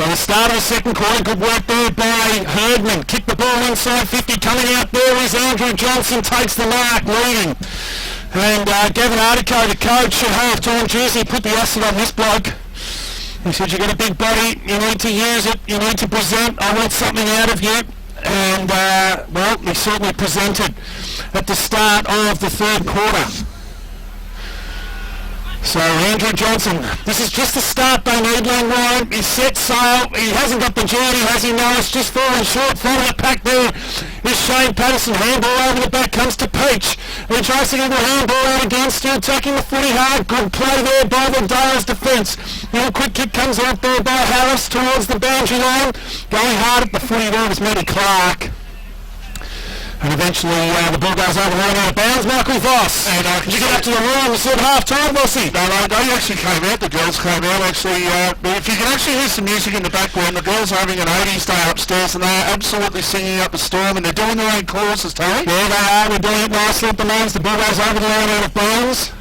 So the start of the second quarter, good work there by Herdman. Kicked the ball inside 50, coming out there is Andrew Johnson, takes the mark, leading. And Gavin Artico, the coach at half-time, Jersey, put the acid on this bloke. He said, you've got a big body, you need to use it, you need to present, I want something out of you. And, well, he certainly presented at the start of the third quarter. So Andrew Johnson, this is just the start they need. Langwarrin, he's set sail, he hasn't got the journey, has he? No, it's just falling short. Following the pack there is Shane Patterson. Handball over the back, comes to Peach. He tries to get the handball out again, still taking the footy hard. Good play there by the Dales defence. Now a quick kick comes out there by Harris towards the boundary line. Going hard at the footy there was Matty Clark. And eventually the ball goes over the line out of bounds. Michael Voss. And did you get up to the rules at half-time, Vossy? No, they actually came out. The girls came out, actually. If you can actually hear some music in the background, the girls are having an 80s day upstairs and they're absolutely singing up a storm and they're doing their own choruses, Tony. Yeah, they are. They're doing it nicely at the moment. The ball goes over the line out of bounds.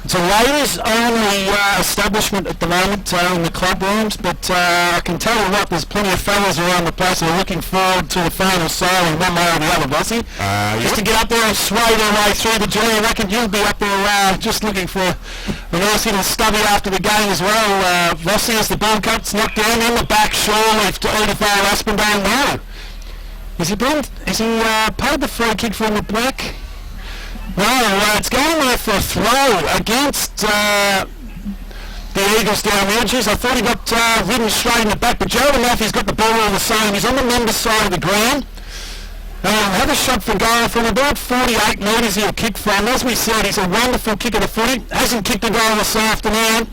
It's a ladies only establishment at the moment in the club rooms, but I can tell you what, there's plenty of fellas around the place who are looking forward to the final sailing one way or the other, Bossy. Just to get up there and sway their way through the journey. I reckon you'll be up there just looking for a nice little stubby after the game as well. Bossy, as the ball cuts knocked down in the back shore to Edithvale-Aspendale now. Is he paid the free kick from the black? No, it's going there for a throw against the Eagles down the edges. I thought he got ridden straight in the back, but Joe Murphy's got the ball all the same. He's on the men's side of the ground. Have a shot for goal from about 48 metres he'll kick from. As we said, he's a wonderful kicker to footy. Hasn't kicked a goal this afternoon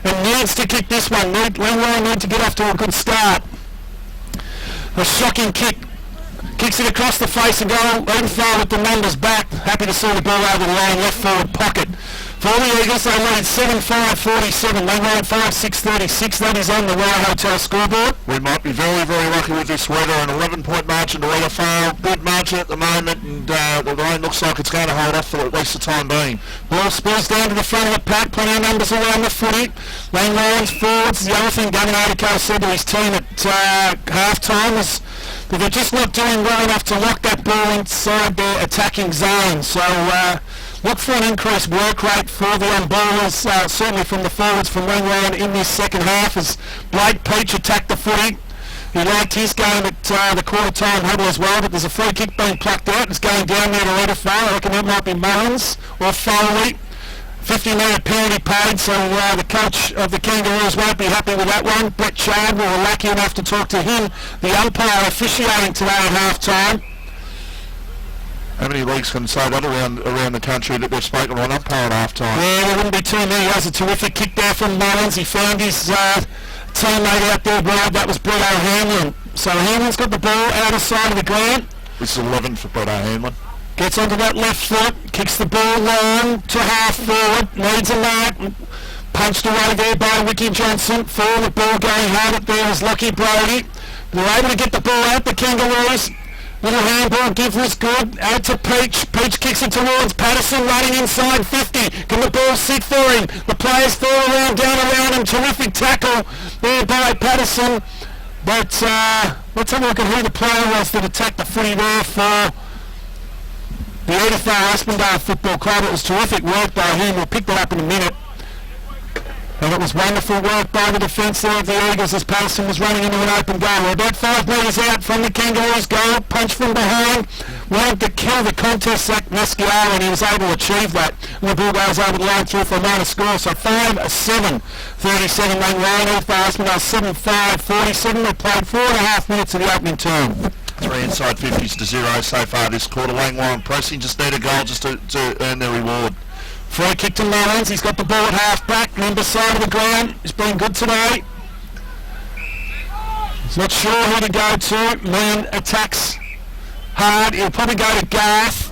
and needs to kick this one. Langwarrin need to get off to a good start. A shocking kick. Kicks it across the face and goal. Edithvale with the numbers back. Happy to see the ball over the line, left forward pocket. For the Eagles, they lead 7-5-47. Langwarrin 5-6-36. That is on the Royal Hotel scoreboard. We might be very, very lucky with this weather. An 11-point margin to Edithvale. Good margin at the moment, and the rain looks like it's going to hold off for at least the time being. Ball spills down to the front of the pack. Plenty of numbers around the footy. Langwarrin's forwards. The other thing Gavin Artico said to his team at half-time was that they're just not doing well enough to lock that ball inside their attacking zone. So look for an increased work rate for the ballers, certainly from the forwards from Langwarrin in this second half as Blake Peach attacked the footy. He liked his game at the quarter-time huddle as well, but there's a free kick being plucked out. It's going down there to Edithvale. I reckon that might be Mullins or Foley. 50-metre penalty paid, so the coach of the Kangaroos won't be happy with that one. Brett Chad, we were lucky enough to talk to him, the umpire officiating today at half-time. How many leagues can say that around the country that they've spoken on umpire at half-time? Yeah, there wouldn't be too many. That was a terrific kick there from Mullins. He found his teammate out there, that was Brett O'Hanlon. So Hanlon's got the ball out of side of the ground. This is 11 for Brett O'Hanlon. Gets onto that left foot, kicks the ball long to half forward, needs a mark, punched away there by Ricky Johnson. Forward, the ball going hard up there is Lockie Brody. They're able to get the ball out, the Kangaroos. Little handball, give was good, out to Peach. Peach kicks it towards Patterson, running inside 50. Can the ball sit for him? The players fall around, down around him. Terrific tackle there by Patterson. But let's have a look at who the player was that attacked the footy there for the Edithvale-Aspendale Football Club. It was terrific work by him. We'll pick that up in a minute. And it was wonderful work by the defence there of the Eagles as Patterson was running into an open goal. We're about 5 metres out from the Kangaroos goal. Punch from behind. Wanted to kill the contest, Zach Nesciaro, and he was able to achieve that. And the ball goes over the line through for a minor score. So 5-7, 37 Langwarrin. Edithvale-Aspendale 7-5, 47. They played 4.5 minutes of the opening term. 3 inside 50s to 0 so far this quarter. Langwarrin pressing, just need a goal just to earn their reward. Free kick to Mullins. He's got the ball at half back, number side of the ground. He's been good today. He's not sure who to go to. Man attacks hard. He'll probably go to Garth.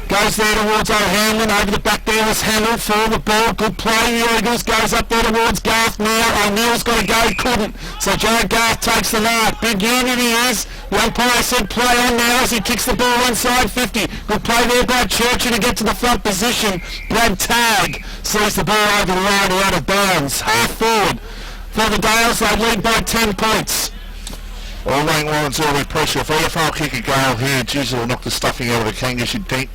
Goes there towards O'Hanlon. Over the back there is Hamill for the ball. Good play. The Eagles goes up there towards Garth now. O'Neill's got to go. He couldn't. So Jared Garth takes the mark. Big unit he is. The umpire said play on now as he kicks the ball inside 50. Good play there by Churchill to get to the front position. Brad Tagg sees the ball over the line out of bounds. Half forward. for the Dales. They lead by 10 points. All Langwarrin's early pressure. If EFL kick a goal here, geez, it'll knock the stuffing out of the Kangas, you'd think.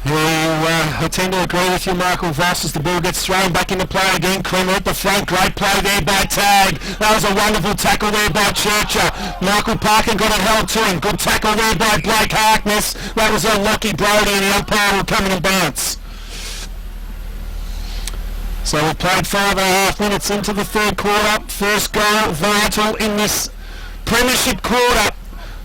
I tend to agree with you, Michael Voss, as the ball gets thrown back into play again. Creamer at the front. Great play there by Tag. That was a wonderful tackle there by Churcher. Michael Parker got it held to him. Good tackle there by Blake Harkness. That was a Lockie Brody, and the umpire will come in and bounce. So we've played 5.5 minutes into the third quarter. First goal vital in this premiership quarter.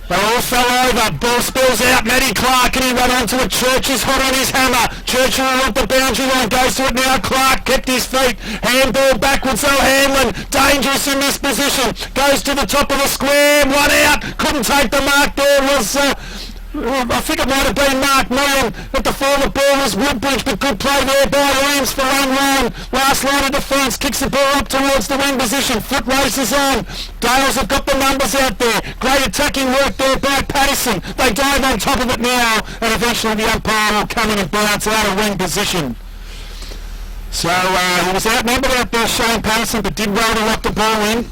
They all fell over. Ball spills out. Matty Clark, and he ran onto it. Church is hot on his hammer. Church will at the boundary line. Goes to it now. Clark kept his feet. Handball backwards. O'Hanlon. Dangerous in this position. Goes to the top of the square. One out. Couldn't take the mark there. Was I think it might have been Mark Millen at the fall. The ball was Woodbridge, but good play there by Williams for Langwarrin. Last line of defence, kicks the ball up towards the wing position. Foot races on. Dales have got the numbers out there. Great attacking work there by Patterson. They dive on top of it now, and eventually the umpire will come in and bounce out of wing position. So he was outnumbered out there, Shane Patterson, but did well to lock the ball in.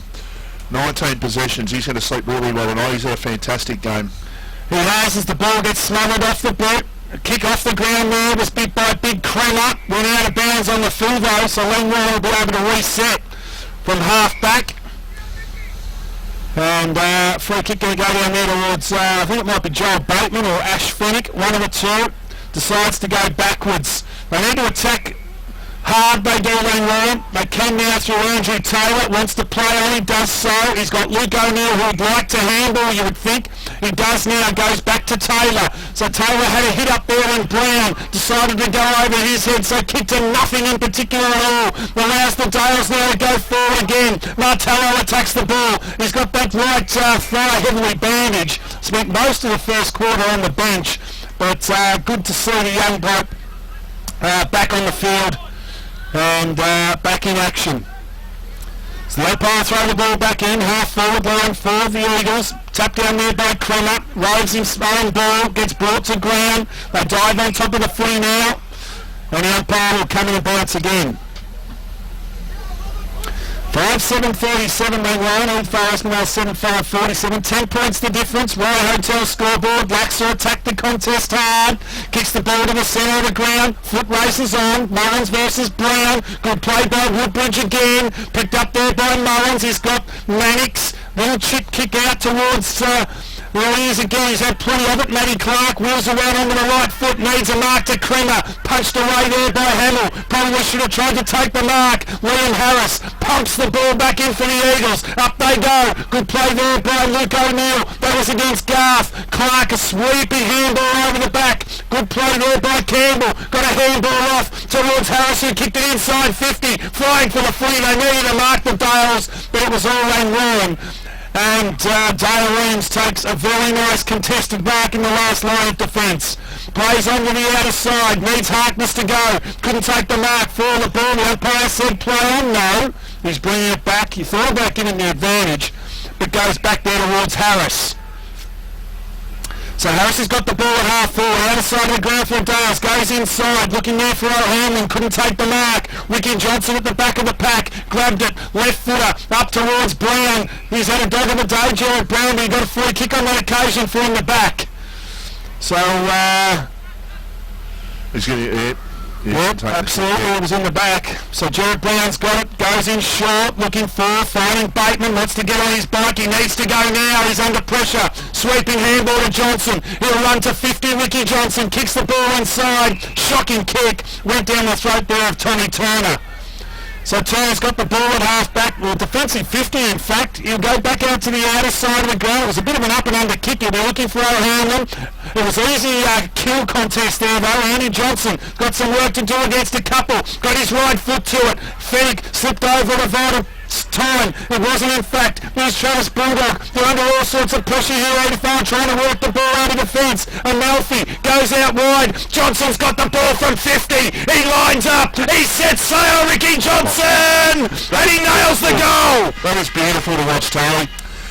19 possessions. He's going to sleep really well tonight. He's had a fantastic game. He has, as the ball gets smothered off the boot. A kick off the ground there was beat by Big Creamer. Went out of bounds on the fill though, so Langwarrin will be able to reset from half back. And free kick going to go down there towards, I think it might be Joel Bateman or Ash Fennick, one of the two. Decides to go backwards. They need to attack hard, they do, Langwarrin. They come now through Andrew Taylor. Wants to play on, he does so. He's got Luke O'Neill who would like to handle, you would think. He does now, goes back to Taylor. So Taylor had a hit up there when Brown decided to go over his head, so kicked to nothing in particular at all. Allows the Dales now to go forward again. Martello attacks the ball. He's got that right thigh heavily bandaged. Spent most of the first quarter on the bench, but good to see the young bloke back on the field and back in action. So the umpire throw the ball back in, half forward line for the Eagles. Tapped down there by Creamer, roves his own ball, gets brought to ground. They dive on top of the footy now, and the umpire will come in and bounce again. 5-7-37 Langwarrin, Edithvale-Aspendale 7-5-47. 10 points the difference. Royal Hotel scoreboard. Laxer attacked the contest hard. Kicks the ball to the centre of the ground. Foot races on. Mullins versus Brown. Good play by Woodbridge again. Picked up there by Mullins. He's got Mannix. Little chip kick out towards well, he is again. He's had plenty of it. Matty Clark wheels around onto the right foot. Needs a mark to Creamer. Punched away there by Hamill. Probably should have tried to take the mark. Liam Harris pumps the ball back in for the Eagles. Up they go. Good play there by Luke O'Neill. That was against Garth. Clark a sweeping handball over the back. Good play there by Campbell. Got a handball off towards Harris, who kicked it inside 50. Flying for the footy. They needed to mark the Dales, but it was all Langwarrin. And Dale Williams takes a very nice contested mark in the last line of defence. Plays on to the outer side, needs Harkness to go. Couldn't take the mark for the ball. The umpire said play on, no. He's bringing it back. He thought about giving the advantage, but goes back there towards Harris. So Harris has got the ball at half forward, outer side of the ground for Dales, goes inside, looking there for O'Hanlon, couldn't take the mark. Ricky Johnson at the back of the pack, grabbed it, left footer, up towards Brown. He's had a dog of the day, Jared Brown, but he got a free kick on that occasion for him the back. So, he's going to, yep, absolutely, it was in the back. So Jared Brown's got it, goes in short, looking for, finding Bateman, wants to get on his bike, he needs to go now, he's under pressure. Sweeping handball to Johnson, he'll run to 50, Ricky Johnson, kicks the ball inside, shocking kick, went down the throat there of Tommy Turner. So Turner's got the ball at half back, well defensive 50 in fact. He'll go back out to the outer side of the ground. It was a bit of an up and under kick. He'll be looking for O'Hanlon. It was an easy kill contest there though. Andy Johnson got some work to do against a couple. Got his right foot to it. Fennick slipped over at a vital time. It wasn't in fact. There's Travis Bulldog. They're under all sorts of pressure here. Edithvale trying to work the ball out of defence. Amalfi goes out wide. Johnson's got the ball from 50. He lines up. He sets sail. Ricky Johnson! And he nails the goal! That was beautiful to watch, Tony.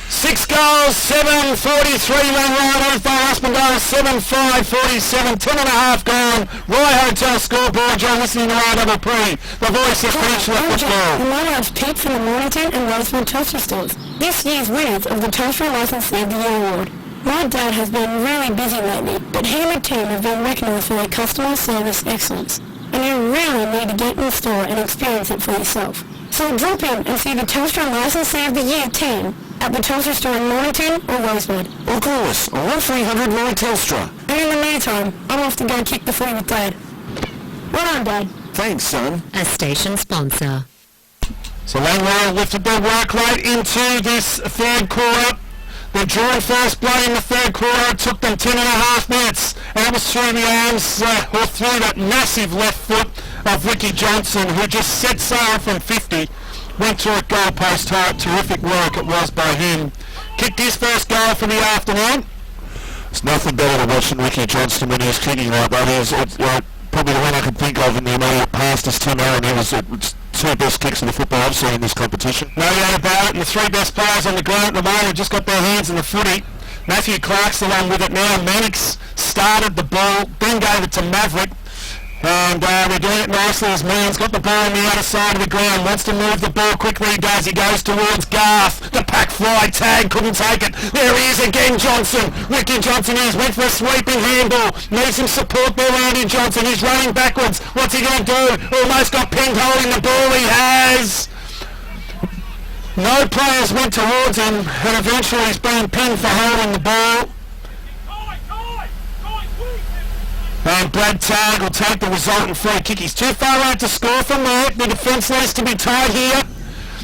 6 goals, 7:43 Langwarrin, Edithvale-Aspendale, 7:5:47, 10.5 gone. Roy Hotel scoreboard. You're listening to RDP, the voice of Peninsula football. The Monarchs Pete from the Mornington and Rosewood Toaster stores. This year's winners of the Toaster Licensee of the Year Award. My dad has been really busy lately, but he and the team have been recognised for their customer service excellence. And you really need to get in the store and experience it for yourself. So drop in and see the Toaster Licensee of the Year team at the Toaster store in Mornington or Rosewood. Or call us on 1300 Lloyd Telstra. And in the meantime, I'm off to go kick the footy with Dad. Well done, Dad. Thanks, son. A station sponsor. So Langwarrin lifted their workload into this third quarter. They're drawing first blood in the third quarter. It took them 10.5 minutes. And it was through the arms, or through that massive left foot of Ricky Johnson, who just set sail from 50. Went through a goalpost height. Terrific work it was by him. Kicked his first goal for the afternoon. It's nothing better than watching Ricky Johnston when he's kicking like that. He was probably the one I could think of in the immediate past is Tim Allen. He was two best kicks in the football I've seen in this competition. No doubt about it. And the three best players on the ground at the moment have just got their hands in the footy. Matthew Clark's the one with it now. Mannix started the ball, then gave it to Maverick. And we're doing it nicely as Man's got the ball on the outer side of the ground, wants to move the ball quickly, he does, he goes towards Garth, the pack fly tag, couldn't take it, there he is again, Johnson, Ricky Johnson is, went for a sweeping handball, needs some support there, Randy Johnson, he's running backwards, what's he going to do, almost got pinned holding the ball, he has. No players went towards him, and eventually he's been pinned for holding the ball. And Brad Tagg will take the resultant free kick. He's too far out to score from there. The defence needs to be tight here.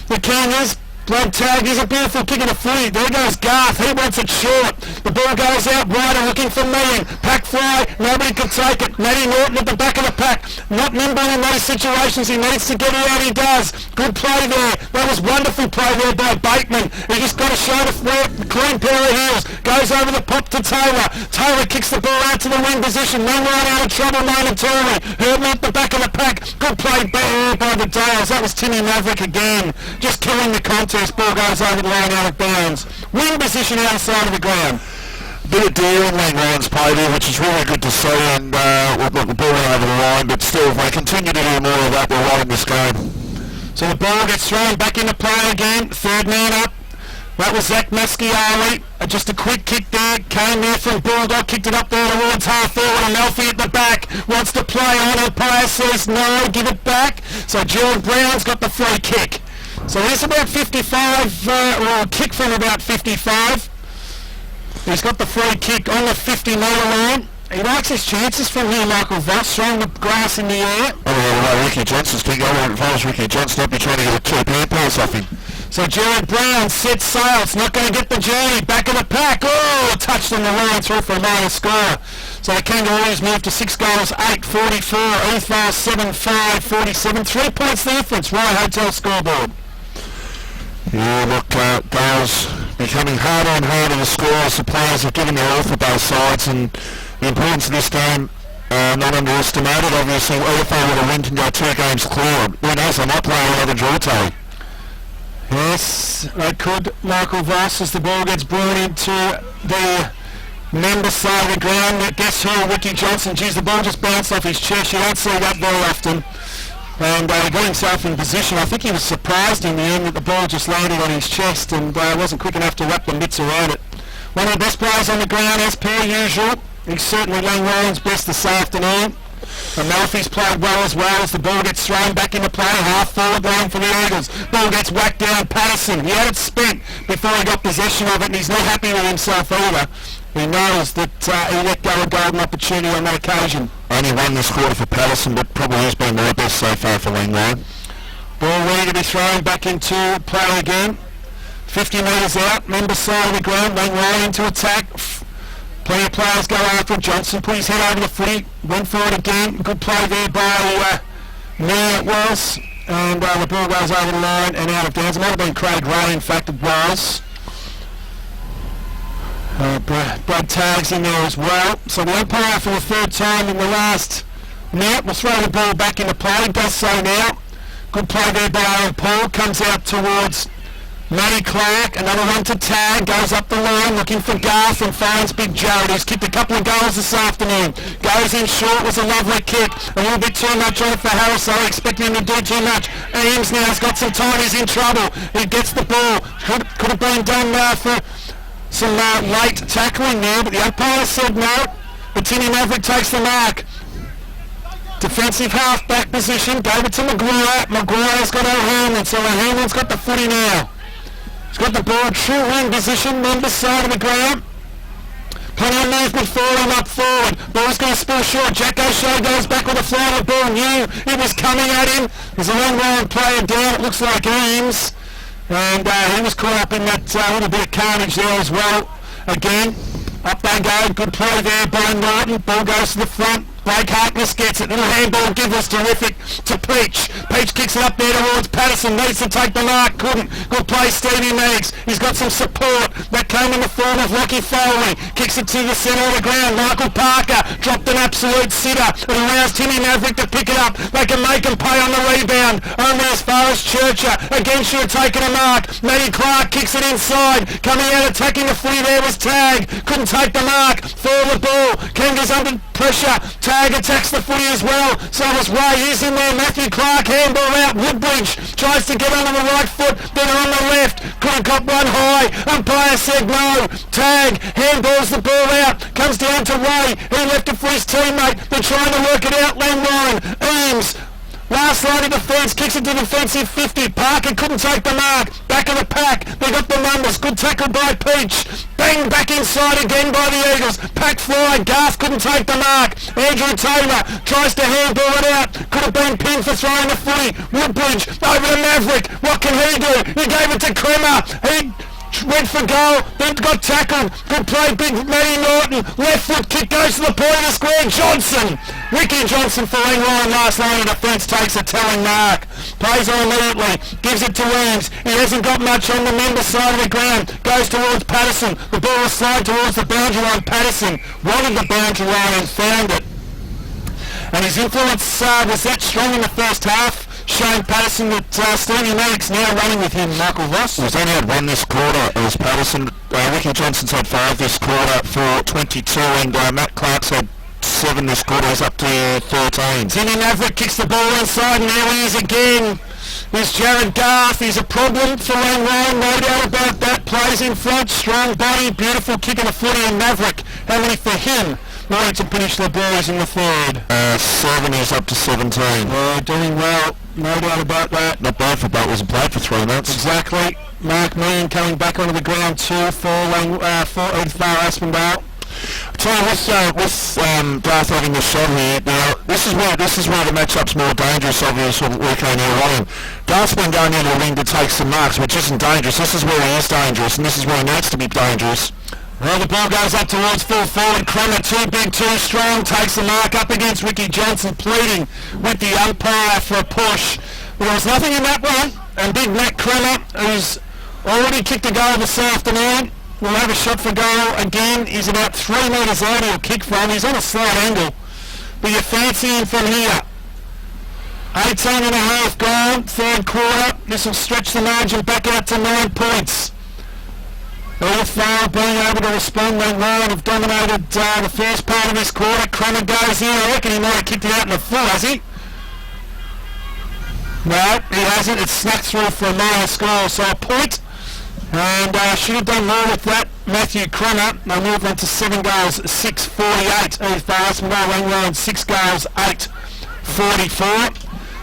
The Kenyans. Brad Tagg is a beautiful kick of the free. There goes Garth. He wants it short. The ball goes out wider looking for Meehan. Pack fly. Nobody can take it. Matty Norton at the back of the pack. Not nimble in those situations. He needs to get it out. He does. Good play there. That was wonderful play there by Bateman. He just got a shot of clean pair of heels. Goes over the pop to Taylor. Taylor kicks the ball out to the wing position. No right out of trouble momentarily. Hurdle at the back of the pack. Good play by the Dales. That was Timmy Maverick again. Just killing the contest. Ball goes over the line out of bounds. Wing position outside of the ground. Bit of deal in Langwarrin's play there, which is really good to see, and we've got the ball over the line, but still, if they continue to do more of that, we're right in this game. So the ball gets thrown back into play again. Third man up. That was Zach Masciari. Just a quick kick there. Came there from Bulldog. Kicked it up there towards half forward. And Melfi at the back. Wants to play on. Umpire says no. Give it back. So Gerald Brown's got the free kick. So he's about 55, or a kick from about 55. He's got the free kick on the 50-metre line. He likes his chances from here, Michael Voss, throwing the grass in the air. Oh, Ricky Johnson's kick. I won't advise Ricky Johnson. I'll be trying to get a two-hand pass off him. So Gerald Brown sets sail. It's not going to get the journey. Back of the pack. Oh, touched on the line through for a minor score. So the Kangaroos move to 6 goals, 8-44. Edithvale 7-5-47. 3 points the difference. Roy Hotel scoreboard. Yeah, look, goals becoming harder and harder to score as the players have given their all for both sides, and the importance of this game not underestimated. Obviously, Edithvale with a win can go 2 games clear. Who knows, they might play another draw tie. Yes, they could. Michael Voss, as the ball gets brought into the member side of the ground. Guess who? Ricky Johnson. Geez, the ball just bounced off his chest. You don't see that very often. And he got himself in position. I think he was surprised in the end that the ball just landed on his chest and wasn't quick enough to wrap the mitts around it. One of the best players on the ground as per usual. He's certainly Langwarrin's best this afternoon. And Melfi's played well as the ball gets thrown back into play, half forward line for the Eagles. Ball gets whacked down, Patterson. He had it spent before he got possession of it, and he's not happy with himself either. He knows that he let go a golden opportunity on that occasion. Only won this quarter for Patterson, but probably has been their best so far for Langwarrin. Ball ready to be thrown back into play again. 50 metres out, member side of the ground, Langwarrin into attack. Plenty of players go after it. Johnson put his head over the footy, went for it again. Good play there by Mayer it was. And the ball goes over the line and out of bounds. It might have been Craig Ray, in fact it was. Brad Tagg's in there as well. So the umpire for the third time in the last minute will throw the ball back into play. Does so now. Good play there by Aaron Paul. Comes out towards Matty Clark, another one to tag, goes up the line looking for Garth and finds Big Jared, who's kicked a couple of goals this afternoon. Goes in short, was a lovely kick. A little bit too much on it for Harris, so expecting him to do too much. Ames now has got some time, he's in trouble. He gets the ball. Could have been done for some late tackling there, but the umpire said no. The Tinny Maverick takes the mark. Defensive half-back position, gave it to Maguire. Maguire's got O'Hanlon, so O'Hanlon's got the footy now. He's got the ball, true wing position, member side of the ground. Plenty of movement for him up forward. Ball's going to spill short. Jack O'Shea goes back with a fly of the ball. Knew it was coming at him. There's a Langwarrin player down. It looks like Eames. And he was caught up in that little bit of carnage there as well. Again, up they go. Good play there by Norton. Ball goes to the front. Blake Harkness gets it. Little handball give was terrific to Peach. Peach kicks it up there towards Patterson. Needs to take the mark. Couldn't. Good play Stevie Meigs. He's got some support. That came in the form of Lockie Foley. Kicks it to the centre of the ground. Michael Parker dropped an absolute sitter. It allows Timmy Maverick to pick it up. They can make him pay on the rebound. Only as far as Churcher. Again should have taken a mark. Matty Clark kicks it inside. Coming out attacking the footy there was Tag. Couldn't take the mark. For the ball. Kanga's under pressure. Tag attacks the footy as well. So was Ray. He's in there. Matthew Clark handball out. Woodbridge tries to get on the right foot. Then on the left. Couldn't cop one high. Umpire said no. Tag handballs the ball out. Comes down to Ray. He left it for his teammate. They're trying to work it out. Langwarrin. Eames. Last line of defence, kicks it to defensive 50. Parker couldn't take the mark. Back of the pack. They got the numbers. Good tackle by Peach. Bang, back inside again by the Eagles. Pack fly. Garth couldn't take the mark. Andrew Taylor tries to handball it out. Could have been pinned for throwing the footy. Woodbridge over to Maverick. What can he do? He gave it to Kremer. He went for goal, then got tackled. Good play, big Matty Norton. Left foot kick goes to the point of the square. Johnson. Ricky Johnson for Langwarrin last line of defence takes a telling mark. Plays on immediately. Gives it to Williams. He hasn't got much on the member side of the ground. Goes towards Patterson. The ball will slide towards the boundary line. Patterson wanted the boundary line and found it. And his influence was that strong in the first half. Shane Patterson that Stevie Meigs now running with him, Michael Ross. He's only had one this quarter as Patterson. Ricky Johnson's had 5 this quarter for 22 and Matt Clark's had 7 this quarter. He's up to 13. Timmy Maverick kicks the ball inside and there he is again. There's Jared Garth. He's a problem for Langwarrin, no doubt about that. Plays in front, strong body, beautiful kick of the footy and Maverick. How many for him? Wanting to finish the boys in the third. 7 is up to 17. Doing well, no doubt about that. Not bad for Butt, wasn't played for 3 months. Exactly. Mark Meehan coming back onto the ground too for Edithvale-Aspendale. Tell you with Garth having the shot here, now this is where the matchup's more dangerous, obviously, what we can hear on him. Garth's been going into the wing to take some marks, which isn't dangerous. This is where he is dangerous, and this is where he needs to be dangerous. Well, the ball goes up towards full forward. Kremer, too big, too strong, takes the mark up against Ricky Johnson, pleading with the umpire for a push. But there was nothing in that one, and big Matt Kremer, who's already kicked a goal this afternoon, will have a shot for goal again. He's about 3 metres out he'll kick from. He's on a slight angle. But you fancy him from here. 18 and a half gone, third quarter. This will stretch the margin back out to 9 points. Edithvale being able to respond. Langwarrin have dominated the first part of this quarter. Kremer goes in. I reckon he might have kicked it out in the full, has he? No, he hasn't. It's snuck through for a minor score, so a point. And should have done more with that. Matthew Kremer. They moved on to 7 goals, 6-48. Edithvale-Aspendale, Langwarrin 6 goals, 8-44.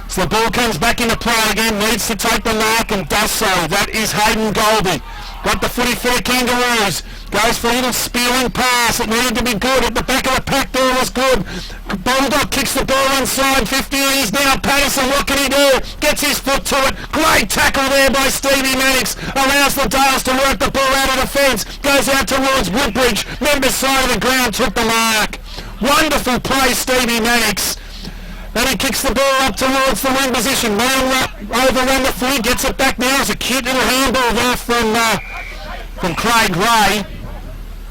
So the ball comes back into play again. Needs to take the mark and does so. That is Hayden Golby. Got the footy for the Kangaroos. Goes for a little spearing pass. It needed to be good. At the back of the pack there was good. Bulldog kicks the ball inside 50. He's now Patterson. What can he do? Gets his foot to it. Great tackle there by Stevie Meigs. Allows the Dales to work the ball out of the fence. Goes out towards Woodbridge. Member side of the ground took the mark. Wonderful play, Stevie Meigs. Then he kicks the ball up towards the wing position. Man overrun the footy, gets it back now. It's a cute little handball there from Craig Ray.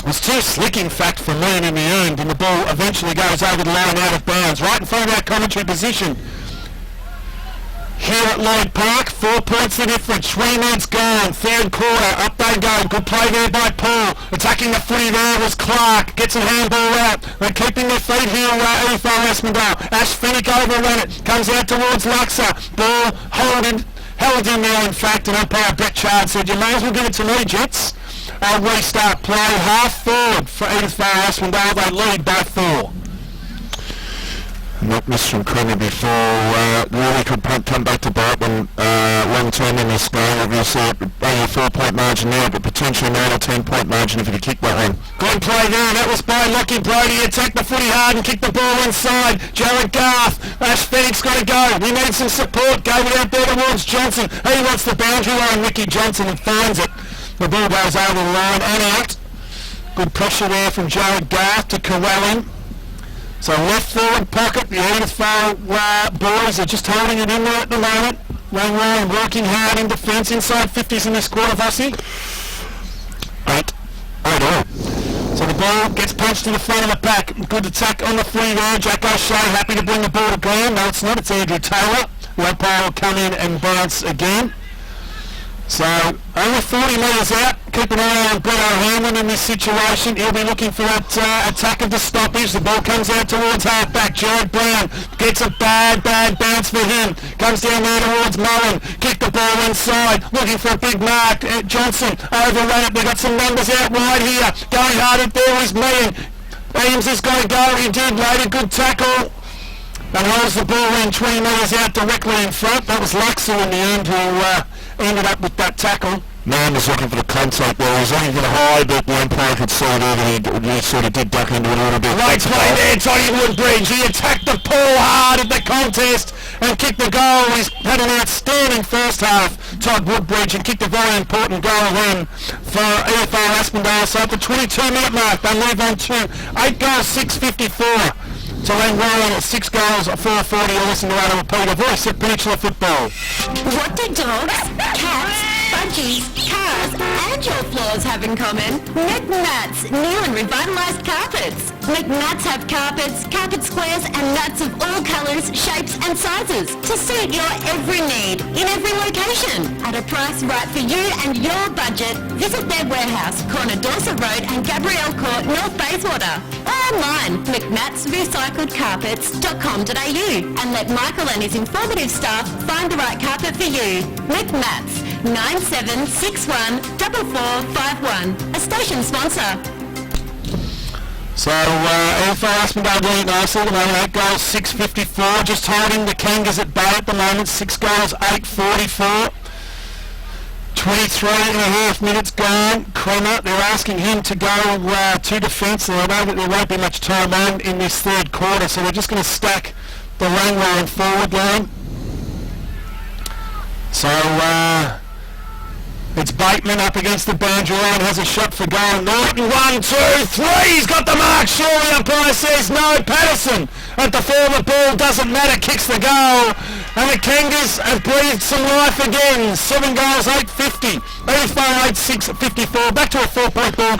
It was too slick, in fact, for Meehan in the end, and the ball eventually goes over the line out of bounds, right in front of our commentary position. here at Lloyd Park. 4 points the difference. 20 minutes gone. Third quarter. Up they go. Good play there by Paul. Attacking the footy there was Clark. Gets a handball out. They're keeping their feet here. Edithvale-Aspendale. Ash Fennick overrun it. Comes out towards Luxa. Ball held in there, in fact, and umpire Brett Chard said, you may as well give it to me, Jets. Restart play. Half forward for Edithvale-Aspendale. They lead by 4. Not missed from Connor before. Really could come back to bite them long term in this game. Obviously, only a 4-point margin there, but potentially 9 or 10-point margin if you could kick that one. Good play there. That was by Lockie Brody. Attacked the footy hard and kicked the ball inside. Jared Garth. Ash Fennick's got to go. We need some support. Go out there towards Johnson. He wants the boundary line. Ricky Johnson and finds it. The ball goes over the line and out. Good pressure there from Jared Garth to Corwellin. So left forward pocket, the Edithvale boys are just holding it in there at the moment. Langwarrin working hard in defence, inside 50s in this quarter, Vossi. 8 all. So the ball gets punched to the front of the pack. Good attack on the free there. Jack O'Shea happy to bring the ball to ground. No, it's not. It's Andrew Taylor. The umpire will come in and bounce again. So over 40 metres out. Keep an eye on Brett O'Hanlon in this situation. He'll be looking for that attack of the stoppage. The ball comes out towards half-back. Jared Brown gets a bad bounce for him. Comes down there towards Mullen. Kick the ball inside. Looking for a big mark. Johnson overrun it. They've got some numbers out wide here. Going hard at there is Meehan. Williams has got to go. He did later. Good tackle. And holds the ball in 20 metres out directly in front. That was Luxa in the end who ended up with that tackle. Man was looking for the contact there. He was looking for the high, but the umpire could see it and he sort of did duck into it a little bit. Great play there, Tony Woodbridge. He attacked the pool hard at the contest and kicked the goal. He's had an outstanding first half, Todd Woodbridge, and kicked a very important goal then for Edithvale-Aspendale. So at the 22-minute mark, they move on to 8 goals, 654. So Langwarrin at 6 goals, 440. You'll listen to Adam Peter, voice of Peninsula Football. What do dogs, cats, budgies, cars and your floors have in common? McMats, new and revitalised carpets. McMats have carpets, carpet squares and mats of all colours, shapes and sizes to suit your every need in every location. At a price right for you and your budget, visit their warehouse, corner Dorset Road and Gabrielle Court, North Bayswater. Or online, mcmatsrecycledcarpets.com.au, and let Michael and his informative staff find the right carpet for you. McMats, 9761 4451, a station sponsor. So Edithvale-Aspendale doing it nicely at the moment. 8 goals, 654. Just holding the Kangas at bay at the moment. 6 goals, 844. 23 and a half minutes gone. Kremer, they're asking him to go to defence, and I know that there won't be much time on in this third quarter, so we're just going to stack the Langwarrin forward line. So it's Bateman up against the boundary line, has a shot for goal. Norton, 1, 2, 3, he's got the mark, surely umpire says no. Patterson at the forward ball, doesn't matter, kicks the goal. And the Kangas have breathed some life again. 7 goals, 850. 85, 654. Back to a 4-point ball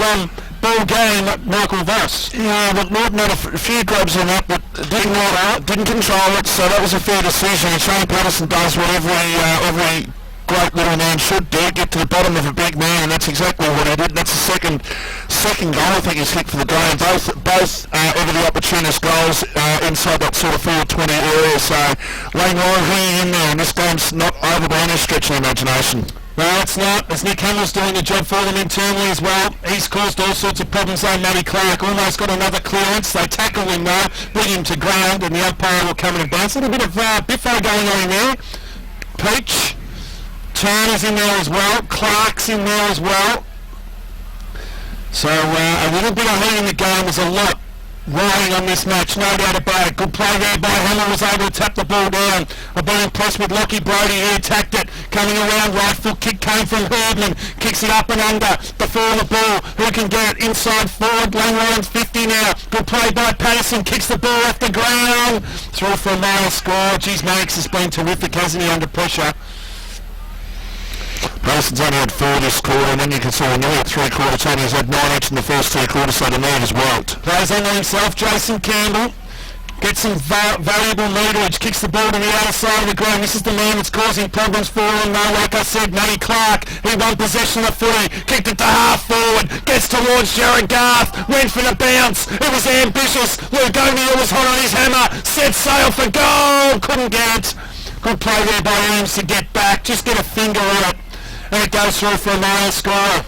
game, Michael Voss. Yeah, but Norton had a few grabs on that, but didn't control it, so that was a fair decision. And Shane Patterson does what every great little man should do, get to the bottom of a big man, and that's exactly what he did. And that's the second goal I think he's kicked for the game. Both over the opportunist goals inside that sort of forward 20 area. So Langwarrin hanging in there, and this game's not over by any stretch of the imagination. No, it's not. As Nick Hamill's doing the job for them internally as well. He's caused all sorts of problems though. Matty Clark almost got another clearance. They tackle him though, bring him to ground, and the umpire will come in and bounce. A little bit of biffo going on in there. Peach. Turner's in there as well. Clark's in there as well. So a little bit of heat in the game. There's a lot riding on this match, no doubt about it. Good play there by Hammer, was able to tap the ball down. I've been impressed with Lockie Brody, he attacked it. Coming around, right foot kick came from Herdman. Kicks it up and under. Before the ball, who can get it? Inside forward, Langwarrin's 50 now. Good play by Patterson, kicks the ball off the ground. Through for a minor score. Geez, Max has been terrific, hasn't he, under pressure? Patterson's only had 4 this quarter, and then you can see nearly at 3/4 Tony's had 9 each in the first 3 quarters, so the nerve has worked. Plays under himself, Jason Campbell. gets some valuable meterage, kicks the ball to the outer side of the ground. This is the man that's causing problems for him. Like I said, Matty Clark, he won possession of the footy, kicked it to half forward, gets towards Jared Garth, went for the bounce. It was ambitious. Luke O'Neill was hot on his hammer, set sail for goal, couldn't get it. Good play there by Eames to get back, just get a finger on it, and it goes through for a minor score.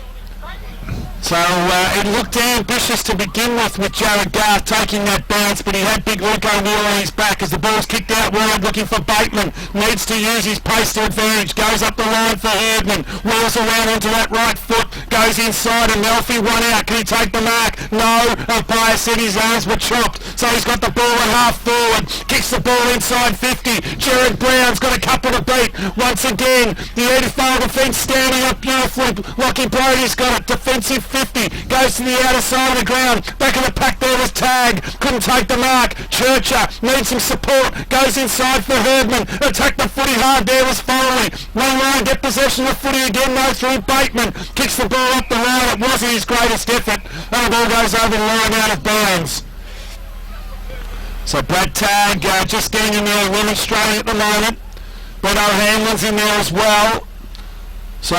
So it looked ambitious to begin with Jared Garth taking that bounce, but he had big Luke O'Neill on his back as the ball's kicked out wide looking for Bateman. Needs to use his pace to advantage. Goes up the line for Herdman. Wheels around onto that right foot. Goes inside and Melfi one out. Can he take the mark? No. Umpire said his arms were chopped. So he's got the ball at half forward. Kicks the ball inside 50. Jared Brown's got a couple to beat. Once again, the Edithvale defence standing up beautifully. Lockie Brody's got it. Defensive 50, goes to the outer side of the ground, back in the pack there was Tag, couldn't take the mark, Churcher needs some support, goes inside for Herdman, attack the footy hard there was Foley, Langwarrin get possession of the footy again though through Bateman, kicks the ball up the line, it wasn't his greatest effort, and the ball goes over the line out of bounds. So Brad Tag just getting in there, remonstrating at the moment, but O'Hanlon's in there as well. So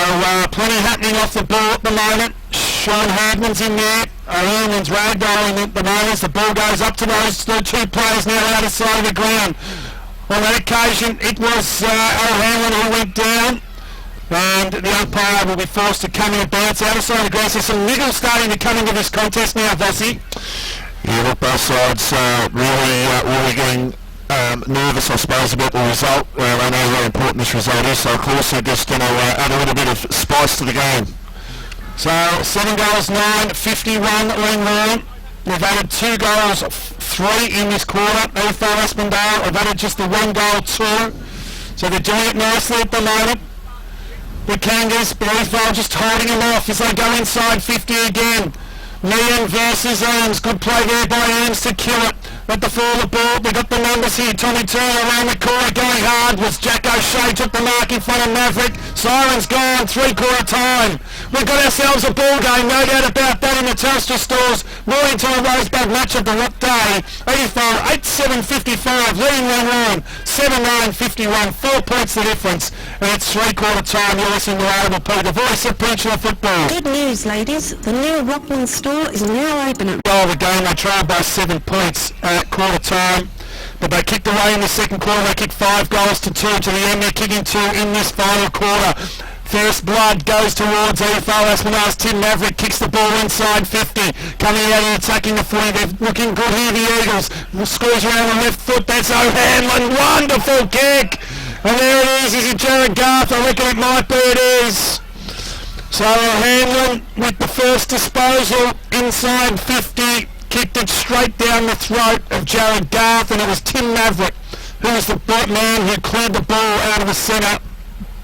plenty happening off the ball at the moment. Sean Herdman's in there. O'Hanlon's ragdolling at the moment. The ball goes up to those two players now out of side of the ground. On that occasion, it was O'Hanlon who went down. And the umpire will be forced to come in and bounce out of side of the ground. So some niggles starting to come into this contest now, Vossi. Yeah, look, both sides really getting nervous, I suppose, about the result. I know how important this result is, so of course they're just going to add a little bit of spice to the game. So 7 goals, 9, 51 Langwarrin. They've added 2 goals, 3 in this quarter. Edithvale-Aspendale have added just the 1 goal, 2. So they're doing it nicely at the moment. The Kangas, Edithvale just holding them off as they go inside 50 again. Liam versus Eames. Good play there by Eames to kill it. At the fall of the ball, they got the numbers here. Tommy Turner around the corner going hard. Was Jack O'Shea, took the mark in front of Maverick. Siren's gone, 3/4 time. We've got ourselves a ball game, no doubt about that, in the Telstra stores. Mornington Rosebud match of the day. 85, 8-7-55, leading Langwarrin, 7-9-51, 4 points the difference. And it's 3/4 time. You're listening to Audible P, the voice of Peninsula football. Good news, ladies. The new Rockland store is now open. Well, the game, they trailed by 7 points at quarter time, but they kicked away in the second quarter. They kicked 5 goals to 2 to the end. They're kicking 2 in this final quarter. First blood goes towards Edithvale-Aspendale's Tim Maverick, kicks the ball inside 50, coming out and attacking the footy. They're looking good here, the Eagles. Scores around the left foot, that's O'Hanlon, wonderful kick! And there it is it Jared Garth? I reckon it might be, it is. So O'Hanlon with the first disposal inside 50, kicked it straight down the throat of Jared Garth, and it was Tim Maverick who was the man who cleared the ball out of the centre.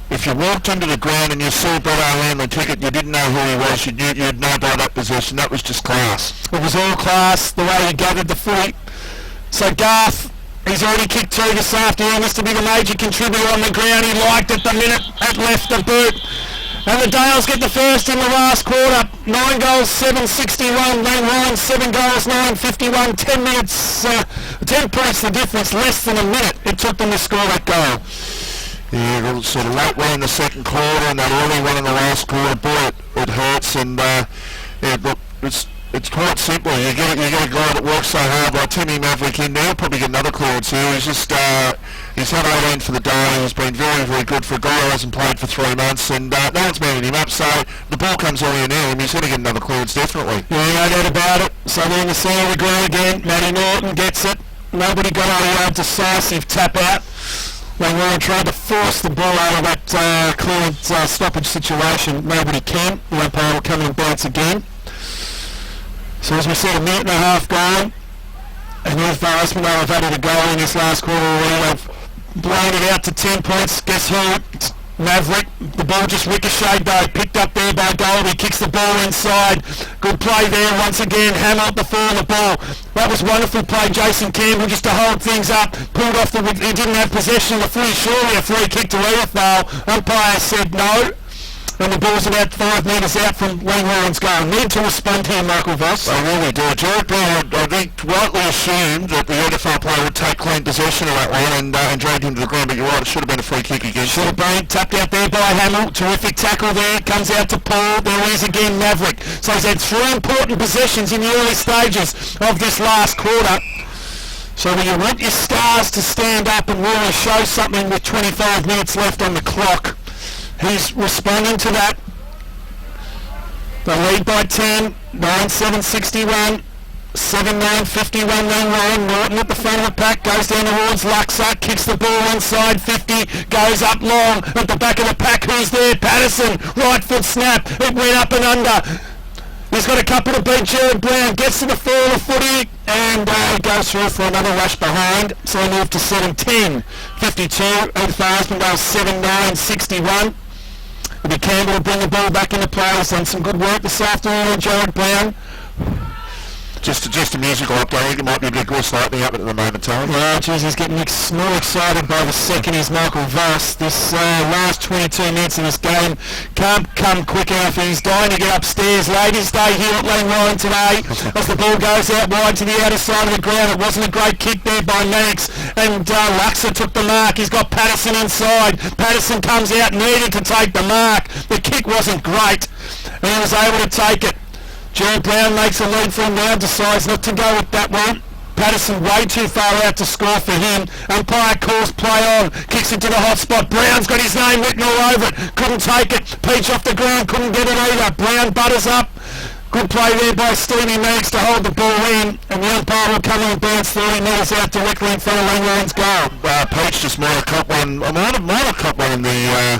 If you walked onto the ground and you saw Brad O'Hanlon kick it, you didn't know who he was, you'd know by that possession. That was just class. It was all class, the way he gathered the footy. So Garth, he's already kicked 2 this afternoon, has to be the major contributor on the ground. He liked it the minute it left the boot. And the Dales get the first in the last quarter. 9 goals, 7-61. Langwarrin, 7 goals, 9-51. 10 minutes, 10 points the difference. Less than a minute it took them to score that goal. Yeah, it sort of late one in the second quarter and that early one in the last quarter. Boy, it hurts, and look, it's quite simple. You get a guy that works so hard like Timmy Maverick in there. Probably get another clearance here. He's just he's had 18 for the day. He's been very, very good for a guy who hasn't played for 3 months, and no one's manning him up. So the ball comes early near him. He's going to get another clearance definitely. Yeah, no doubt about it. So they're in the centre of the ground again. Matty Norton gets it. Nobody got a decisive tap out. Langwarrin tried to force the ball out of that clearance stoppage situation. Nobody can. The umpire will come in and bounce again. So as we said, a minute and a half gone. And Edithvale-Aspendale have added a goal in this last quarter already. They've blown it out to 10 points. Guess who? Maverick. The ball just ricocheted though, picked up there by Goldie, kicks the ball inside. Good play there once again, Hammer at the fall of the ball. That was wonderful play, Jason Campbell, just to hold things up, pulled off the, he didn't have possession of the footy, surely a free kick to Edithvale. Umpire said no. and the ball's about 5 metres out from Langwarrin's goal. Need to respond here, Michael Voss. I really do. Jared Brown, I think, rightly assumed that the Edithvale player would take clean possession of that one and drag him to the ground, but you're right, it should have been a free kick against Should have been tapped out there by Hamill. Terrific tackle there. Comes out to Paul. There he is again, Maverick. So he's had 3 important possessions in the early stages of this last quarter. So when you want your stars to stand up and really show something with 25 minutes left on the clock, he's responding to that. They lead by 10, 9-7-61, 7-9-51 Langwarrin. Norton at the front of the pack, goes down towards Luxor, kicks the ball inside 50, goes up long at the back of the pack. Who's there? Patterson, right foot snap, it went up and under. He's got a couple to beat. Jared Brown gets to the fall of footy and goes through for another rush behind. So they move to 7-10, 52. Edithvale-Aspendale 7-9-61. It'll be Campbell to bring the ball back into play. He's done some good work this afternoon on Jared Brown. Just a musical update. I think it might be a bit slightly up at the moment, Tony. Well, geez, he's getting more excited by the second is Michael Voss. This last 22 minutes of this game can't come quick enough. He's dying to get upstairs. Ladies' day here at Langwarrin today as the ball goes out wide to the outer side of the ground. It wasn't a great kick there by Mannix, and Luxor took the mark. He's got Patterson inside. Patterson comes out, needed to take the mark. The kick wasn't great, and he was able to take it. Jared Brown makes a lead for him now, decides not to go with that one. Patterson way too far out to score for him. Umpire calls play on, kicks into the hot spot. Brown's got his name written all over it. Couldn't take it. Peach off the ground, couldn't get it either. Brown butters up. Good play there by Stevie Mannix to hold the ball in, and the umpire will come and bounce 30 metres out directly in front of Langwarrin's goal. Peach just might have caught one. Might have caught one in the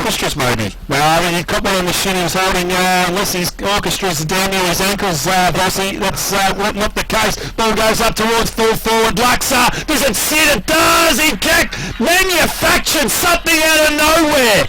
orchestras, maybe. No, I mean, he caught one in the shin. He was holding, unless his orchestra's down near his ankles, Bossy. That's not the case. Ball goes up towards full forward. Luxor, does it sit? It does. He kicked, manufactured something out of nowhere.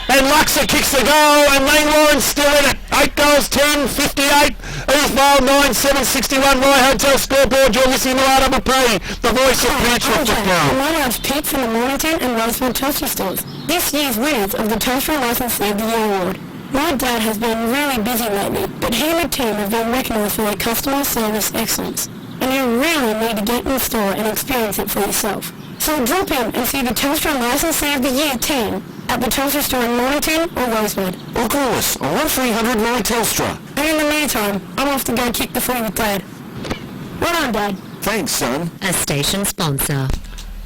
And Luxor kicks the goal, and Langwarrin's still in it. 8 goals, 10, 58. Edithvale 9-7-61. Roy Hotel scoreboard. You're listening to RDP, the voice of Peninsula football. My name's Pete from the Mornington and Roseville Toaster Stores. This year's winners of the Toaster Licensee of the Year Award. My dad has been really busy lately, but he and the team have been recognised for their customer service excellence. And you really need to get in the store and experience it for yourself. So drop in and see the Telstra Licensee of the Year team at the Telstra store in Mornington or Rosewood. Or call us on 1300 9 Telstra. And in the meantime, I'm off to go kick the footy with Dad. Well done, Dad. Thanks, son. A station sponsor.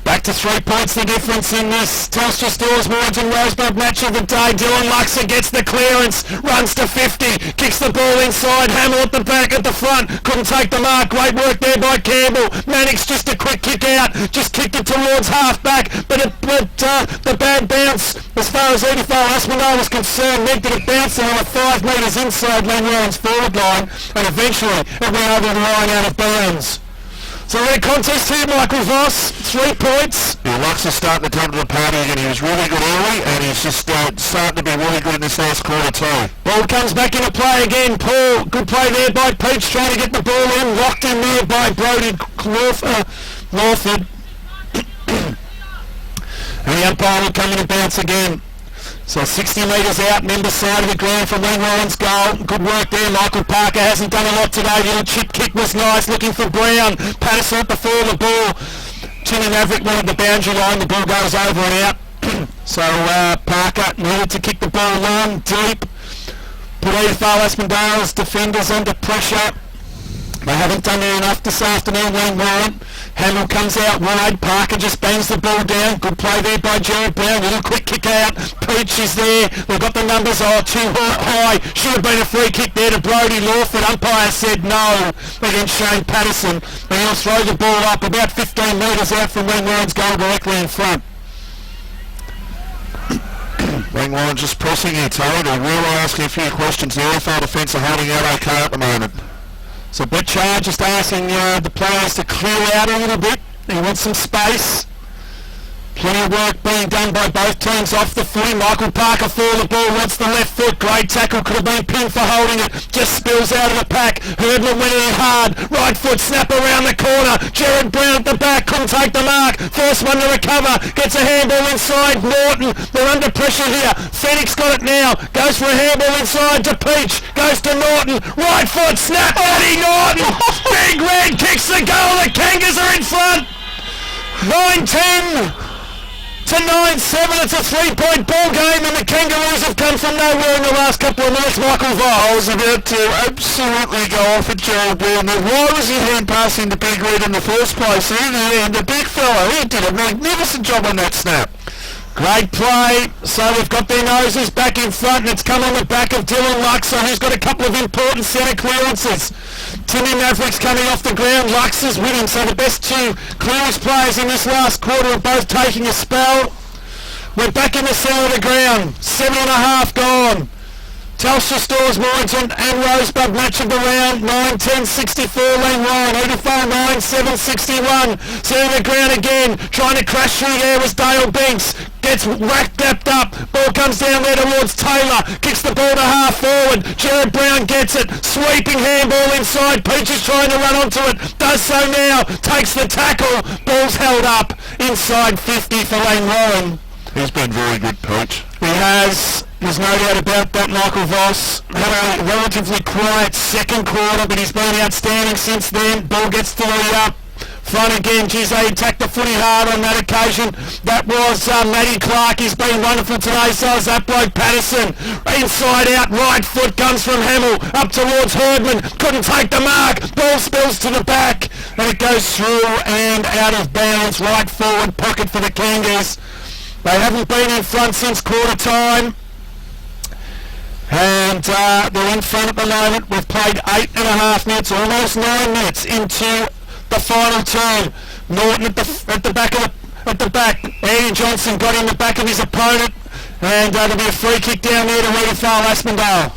Back to 3 points the difference in this Telstra Stores Mornington Rosebud match of the day. Dylan Luxor gets the clearance, runs to 50, kicks the ball inside. Hamill at the back, at the front, couldn't take the mark. Great work there by Campbell. Mannix just a quick kick out, just kicked it towards half back, but the bad bounce, as far as Edithvale-Aspendale was concerned, meant that it bounced another 5 metres inside Langwarrin's forward line, and eventually it went over the line out of bounds. So we're in contest here, Michael Voss, 3 points. Yeah, Luxor's starting to come to the party again. He was really good early, and he's just starting to be really good in this last quarter too. Ball comes back into play again. Paul, good play there by Peach, trying to get the ball in. Locked in there by Brody Lawford. And the umpire will come in and bounce again. So 60 metres out, member side of the ground from Langwarrin's goal. Good work there. Michael Parker hasn't done a lot today. The little chip kick was nice. Looking for Brown. Patterson at the fall of the ball. Timmy Maverick wanted the boundary line. The ball goes over and out. So Parker needed to kick the ball long, deep. Put Edithvale-Aspendale's defenders under pressure. They haven't done it enough this afternoon, Langwarrin. Hamill comes out wide. Parker just bangs the ball down. Good play there by Jared Brown. Little quick kick out. Peach is there. They've got the numbers too high. Should have been a free kick there to Brody Lawford. Umpire said no against Shane Patterson. And he'll throw the ball up about 15 metres out from Langwarrin's goal directly in front. Langwarrin just pressing here, Tony. They're really asking a few questions. The Edithvale defence are holding out okay at the moment. So Butchard just asking the players to clear out a little bit. He wants some space. Plenty of work being done by both teams off the footy. Michael Parker for the ball, wants the left foot. Great tackle, could have been pinned for holding it. Just spills out of the pack. Herdman went in hard. Right foot snap around the corner. Jared Brown at the back, couldn't take the mark. First one to recover. Gets a handball inside. Norton, they're under pressure here. Phoenix got it now. Goes for a handball inside to Peach. Goes to Norton. Right foot snap. Eddie Norton. Big Red kicks the goal. The Kangas are in front. 9-10. To 9-7, it's a 3-point ball game, and the Kangaroos have come from nowhere in the last couple of minutes. Michael Vile was about to absolutely go off at Gerald Brown. Why was he hand passing the Big Red in the first place? And the big fella, he did a magnificent job on that snap. Great play. So they've got their noses back in front, and it's come on the back of Dylan Luxor, who's got a couple of important centre clearances. Timmy Maverick's coming off the ground. Lux is winning, so the best two clearance players in this last quarter are both taking a spell. We're back in the centre of the ground. 7.5 gone. Telstra Stores, Morrington and Rosebud match of the round. 9-10-64 Langwarrin. Edithvale 9-7-61. Centre of the ground again. Trying to crash through there was Dale Binks. Gets whacked up. Ball comes down there towards Taylor. Kicks the ball to half forward. Jared Brown gets it. Sweeping handball inside. Peach is trying to run onto it. Does so now. Takes the tackle. Ball's held up inside 50 for Langwarrin. He's been very good, Peach. He has. There's no doubt about that. Michael Voss had a relatively quiet second quarter, but he's been outstanding since then. Ball gets to the front again. Geez, they attacked the footy hard on that occasion. That was Matty Clark. He's been wonderful today. So is that bloke Patterson. Inside out, right foot comes from Hamill. Up towards Herdman. Couldn't take the mark. Ball spills to the back. And it goes through and out of bounds. Right forward pocket for the Kangas. They haven't been in front since quarter time. And they're in front at the moment. We've played 8.5 minutes, almost 9 minutes into the final term. Norton at the back. Andy Johnson got in the back of his opponent, and there'll be a free kick down there to Edithvale-Aspendale.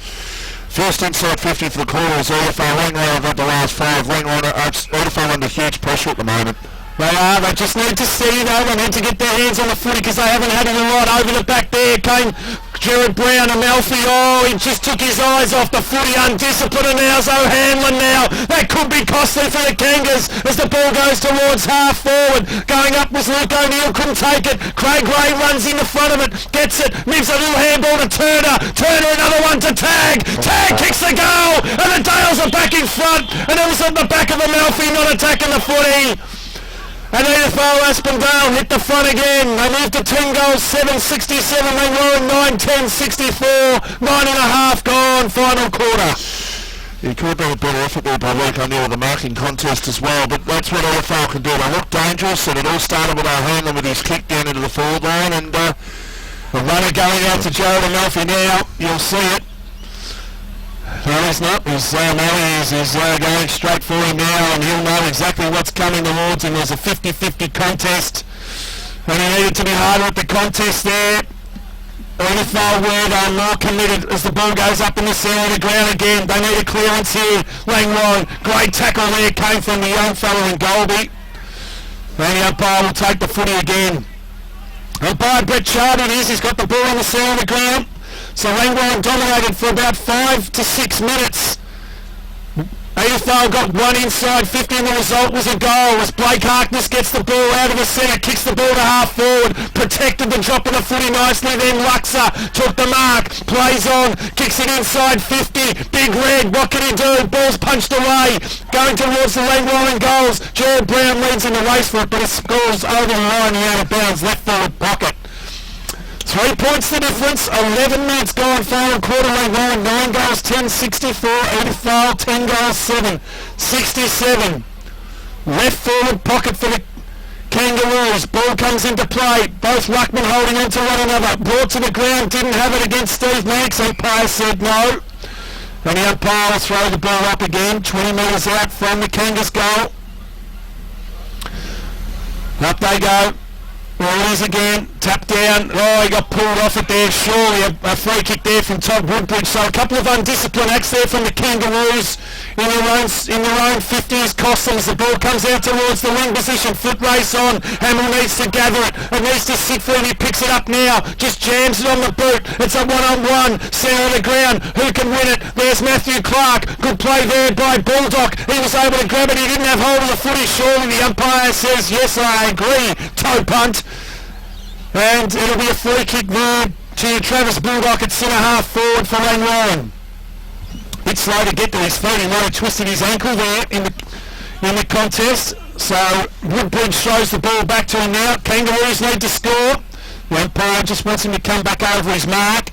First inside 50 for the quarter is Edithvale. Langwarrin got the last 5. Edithvale under huge pressure at the moment. They are. They just need to see, though. They need to get their hands on the footy because they haven't had it a lot. Over the back there came Jared Brown, Amalfi. Oh, he just took his eyes off the footy. Undisciplined, and now's O'Hanlon now. That could be costly for the Kangas as the ball goes towards half forward. Going up was Luke O'Neill. Couldn't take it. Craig Ray runs in the front of it. Gets it. Gives a little handball to Turner. Turner another one to Tag. Tag kicks the goal. And the Dales are back in front. And it was at the back of Amalfi, not attacking the footy. And Edithvale-Aspendale hit the front again. They moved to 10 goals, 7-67. They were in 9-10-64. 9.5 gone, final quarter. He could have been a better effort there by Luke O'Neill with the marking contest as well, but that's what Edithvale can do. They look dangerous, and it all started with O'Hanlon with his kick down into the forward line, and the runner going out to Jared Amalfi now. You'll see it. No, he's not. He's going straight for him now, and he'll know exactly what's coming towards him. There's a 50-50 contest, and he needed to be harder at the contest there. Edithvale were more committed as the ball goes up in the centre of the ground again. They need a clearance here. Langwarrin, great tackle there, came from the young fellow in Golby. And the umpire will take the footy again. Umpire Brett Chard it is. He's got the ball in the centre of the ground. So Langwarrin dominated for about 5 to 6 minutes. Edithvale got one inside 50 and the result was a goal as Blake Harkness gets the ball out of the centre, kicks the ball to half forward, protected the drop of the footy nicely, then Luxor took the mark, plays on, kicks it inside 50, Big Red, what can he do? Ball's punched away, going towards the Langwarrin goals. Jared Brown leads in the race for it, but it scores over the line and out of bounds, left forward pocket. 3 points the difference, 11 minutes gone, final quarter. Langwarrin 9 goals, 10-64, Edithvale 10 goals, 7-67. Left forward pocket for the Kangaroos, ball comes into play, both ruckmen holding on to one another, brought to the ground, didn't have it against Steve Mannix, umpire said no. And the umpire will throw the ball up again, 20 metres out from the Kangas goal. Up they go. There it is again, tap down. Oh, he got pulled off it there, surely. A free kick there from Todd Woodbridge. So a couple of undisciplined acts there from the Kangaroos in their own 50s. Cost them as the ball comes out towards the wing position. Foot race on. Hamill needs to gather it. It needs to sit for him. He picks it up now. Just jams it on the boot. It's a one-on-one. Centre of the ground. Who can win it? There's Matthew Clark. Good play there by Baldock. He was able to grab it. He didn't have hold of the footy. Surely the umpire says, yes, I agree. Toe punt. And it'll be a free kick there to Travis Baldock at centre half forward for Langwarrin. Bit slow to get to his feet. He might have twisted his ankle there in the contest. So Woodbridge throws the ball back to him now. Kangaroos need to score. The umpire just wants him to come back over his mark.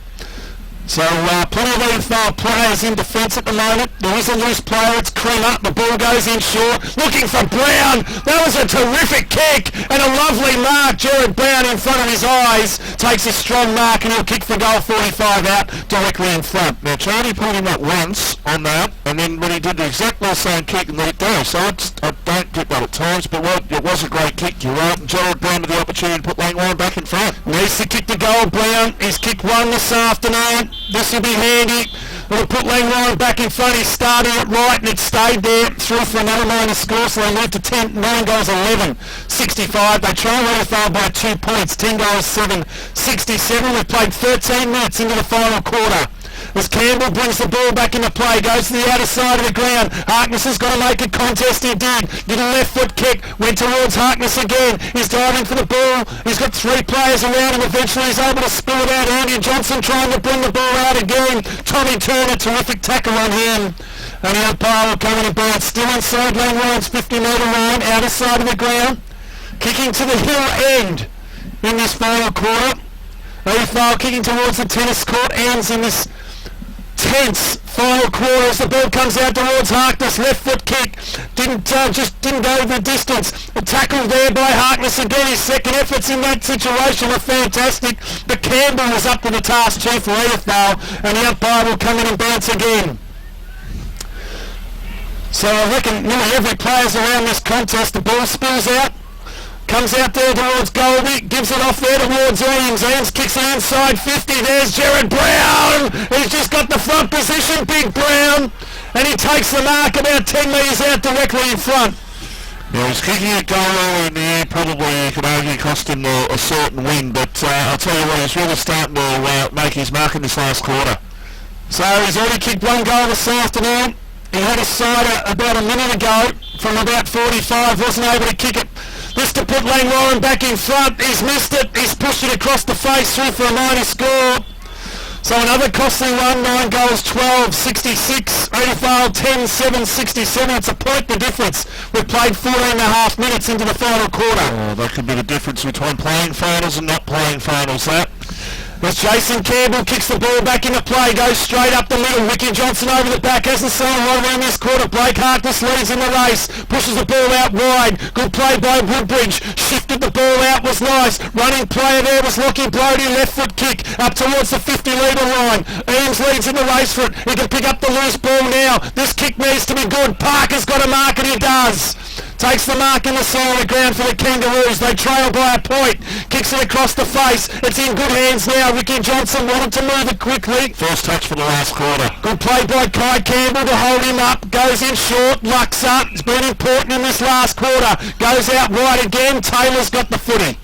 So plenty of Edithvale players in defence at the moment. There is a loose player. It's Creamer. The ball goes in short. Looking for Brown. That was a terrific kick and a lovely mark. Jared Brown in front of his eyes takes a strong mark and he'll kick for goal 45 out directly in front. Now Charlie pulled him up once on that, and then when he did the exactly the same kick and let it go. So I don't get that at times, but it was a great kick. You're right. And Jared Brown with the opportunity to put Langwarrin back in front. Needs to kick the goal, Brown. He's kicked one this afternoon. This will be handy. It'll put Langwarrin back in front. He started it right and it stayed there. Through for another minor score, so they moved to 9 goals 11, 65. They try and Edithvale by 2 points, 10 goals 7, 67. We've played 13 minutes into the final quarter. As Campbell brings the ball back into play, goes to the outer side of the ground. Harkness has got to make a contest. He did. Did a left foot kick. Went towards Harkness again. He's diving for the ball. He's got 3 players around him. Eventually he's able to spill it out. Andy Johnson trying to bring the ball out again. Tommy Turner, terrific tackle on him. And the umpire will come in and bounce. Still inside Langwarrin's 50-metre line, outer side of the ground. Kicking to the hill end in this final quarter. Edithvale kicking towards the tennis court. Ends in this tense final quarter as the ball comes out towards Harkness. Left foot kick. Didn't go the distance. A tackle there by Harkness again. His second efforts in that situation were fantastic. But Campbell was up to the task too for Edithvale, and the umpire will come in and bounce again. So I reckon nearly every player's around this contest. The ball spills out. Comes out there towards Goldie, gives it off there towards Eames. Eames kicks it inside 50. There's Jared Brown. He's just got the front position, Big Brown. And he takes the mark about 10 metres out directly in front. Yeah, he's kicking a goal early in the air. Probably you could argue cost him a certain win. But I'll tell you what, he's really starting to make his mark in this last quarter. So he's already kicked 1 goal this afternoon. He had a sider about a minute ago from about 45. Wasn't able to kick it. This to put Langwarrin back in front. He's missed it. He's pushed it across the face through for a minor score. So another costly one. 9 goals 12, 66. Edithvale 10, 7, 67. It's a point the difference. We've played 14 and a half minutes into the final quarter. Oh, that could be the difference between playing finals and not playing finals, that. As Jason Campbell kicks the ball back into play, goes straight up the middle. Ricky Johnson over the back, hasn't seen a lot around this quarter. Blake Harkness leads in the race, pushes the ball out wide. Good play by Woodbridge, shifted the ball out, was nice. Running player there was Lockie Brodie, left foot kick up towards the 50-metre line. Eames leads in the race for it. He can pick up the loose ball now. This kick needs to be good. Parker's got a mark and he does. Takes the mark in the side of the ground for the Kangaroos. They trail by a point. Kicks it across the face. It's in good hands now. Ricky Johnson wanted to move it quickly. First touch for the last quarter. Good play by Kai Campbell to hold him up. Goes in short. Lucks up. It's been important in this last quarter. Goes out wide again. Taylor's got the footy.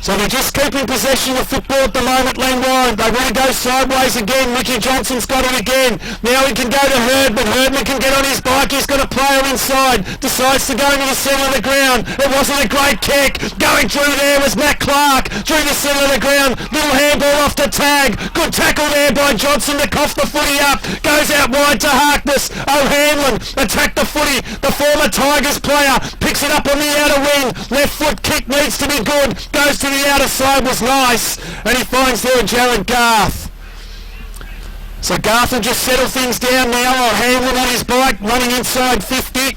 So they're just keeping possession of the football at the moment, Langwarrin. They want to go sideways again. Ricky Johnson's got it again. Now he can go to Herdman. Herdman can get on his bike. He's got a player inside. Decides to go into the centre of the ground. It wasn't a great kick. Going through there was Matt Clark. Through the centre of the ground. Little handball off to Tag. Good tackle there by Johnson to cough the footy up. Goes out wide to Harkness. O'Hanlon attacked the footy. The former Tigers player picks it up on the outer wing. Left foot kick needs to be good. Goes to the outer side, was nice, and he finds there Jared Garth. So Garth will just settle things down now. O'Hanlon on his bike, running inside 50.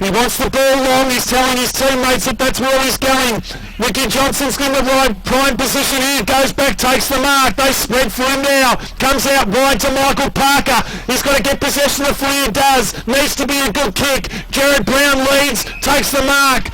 He wants the ball long. He's telling his teammates that that's where he's going. Ricky Johnson's in the right prime position here. Goes back, takes the mark. They spread for him now. Comes out wide to Michael Parker. He's got to get possession of the footy. He does. Needs to be a good kick. Jared Brown leads, takes the mark.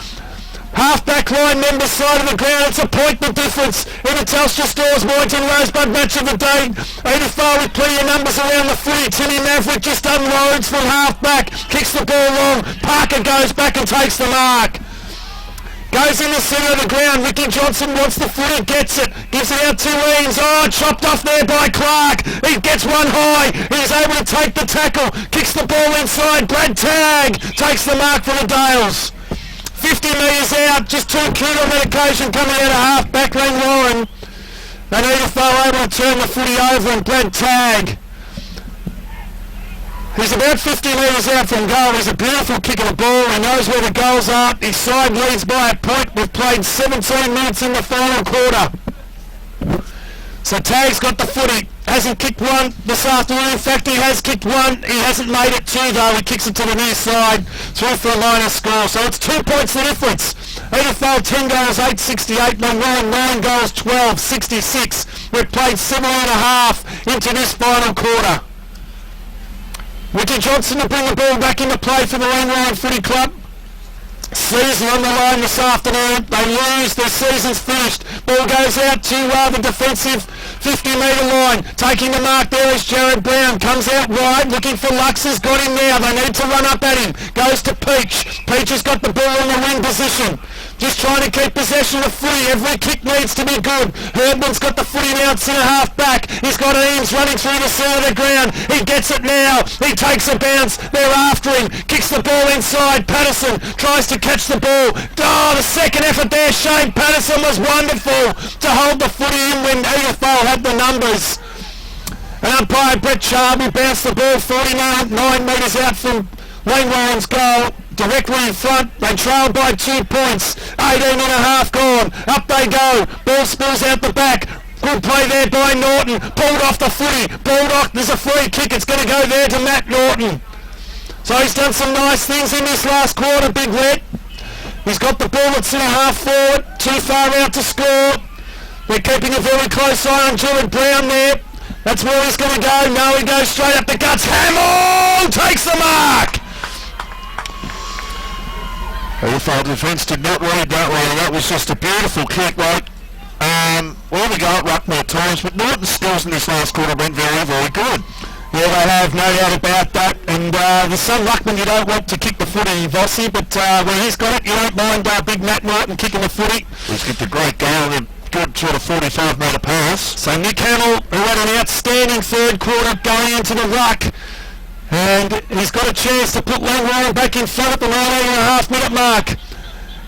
Half-back line, member side of the ground. It's a point the difference in the Telstra Stores Warrington Rosebud match of the day. Edithvale with plenty of numbers around the footy. Timmy Maverick just unloads from half-back. Kicks the ball long. Parker goes back and takes the mark. Goes in the centre of the ground. Ricky Johnson wants the footy, gets it. Gives it out to Leans. Oh, chopped off there by Clark. He gets one high. He's able to take the tackle. Kicks the ball inside. Brad Tagg takes the mark for the Dales. 50 metres out. Just 2 kid on that occasion coming out of half-back Langwarrin. And Edithvale able to turn the footy over and Brad Tagg. He's about 50 metres out from goal. He's a beautiful kick of the ball. He knows where the goals are. His side leads by a point. We've played 17 minutes in the final quarter. So Tagg's got the footy. Hasn't kicked one this afternoon. In fact, he has kicked one. He hasn't made it 2 though. He kicks it to the near side. Through for a line of score. So it's 2 points the difference. Edithvale 10 goals, 868. Langwarrin 9 goals, 12, 66. We've played 7 and a half into this final quarter. Ricky Johnson to bring the ball back into play for the Langwarrin Footy Club. Season on the line this afternoon. They lose. Their season's finished. Ball goes out to the defensive 50-metre line. Taking the mark there is Jared Brown. Comes out wide looking for Lux. Has got him now. They need to run up at him. Goes to Peach. Peach has got the ball in the wing position. Just trying to keep possession of footy. Every kick needs to be good. Herdman's got the footy now at centre half back. He's got Eames running through the centre of the ground. He gets it now. He takes a bounce. They're after him. Kicks the ball inside. Patterson tries to catch the ball. Oh, the second effort there. Shane Patterson was wonderful to hold the footy in when Edithvale had the numbers. And umpire Brett Charby bounced the ball 49 metres out from Langwarrin's goal. Directly in front, they trailed by 2 points. 18 and a half gone. Up they go. Ball spills out the back. Good play there by Norton. Pulled off the footy. Bulldog, there's a free kick. It's going to go there to Matt Norton. So he's done some nice things in this last quarter, Big Red. He's got the ball at centre half forward. Too far out to score. They're keeping a very close eye on Jared Brown there. That's where he's going to go. No, he goes straight up the guts. Hamill takes the mark. Edithvale defence did not read that way. That was just a beautiful kick, right? Well, we go at ruck more times, but Norton's skills in this last quarter went very, very good. Yeah, they have, no doubt about that. And there's some ruckman you don't want to kick the footy, Vossi, but when he's got it, you don't mind big Matt Norton kicking the footy. He's kicked a great goal and a good sort of 45-metre pass. So Nick Hamill, who had an outstanding third quarter going into the ruck, and he's got a chance to put Langwarrin back in front at the 19.5-minute mark.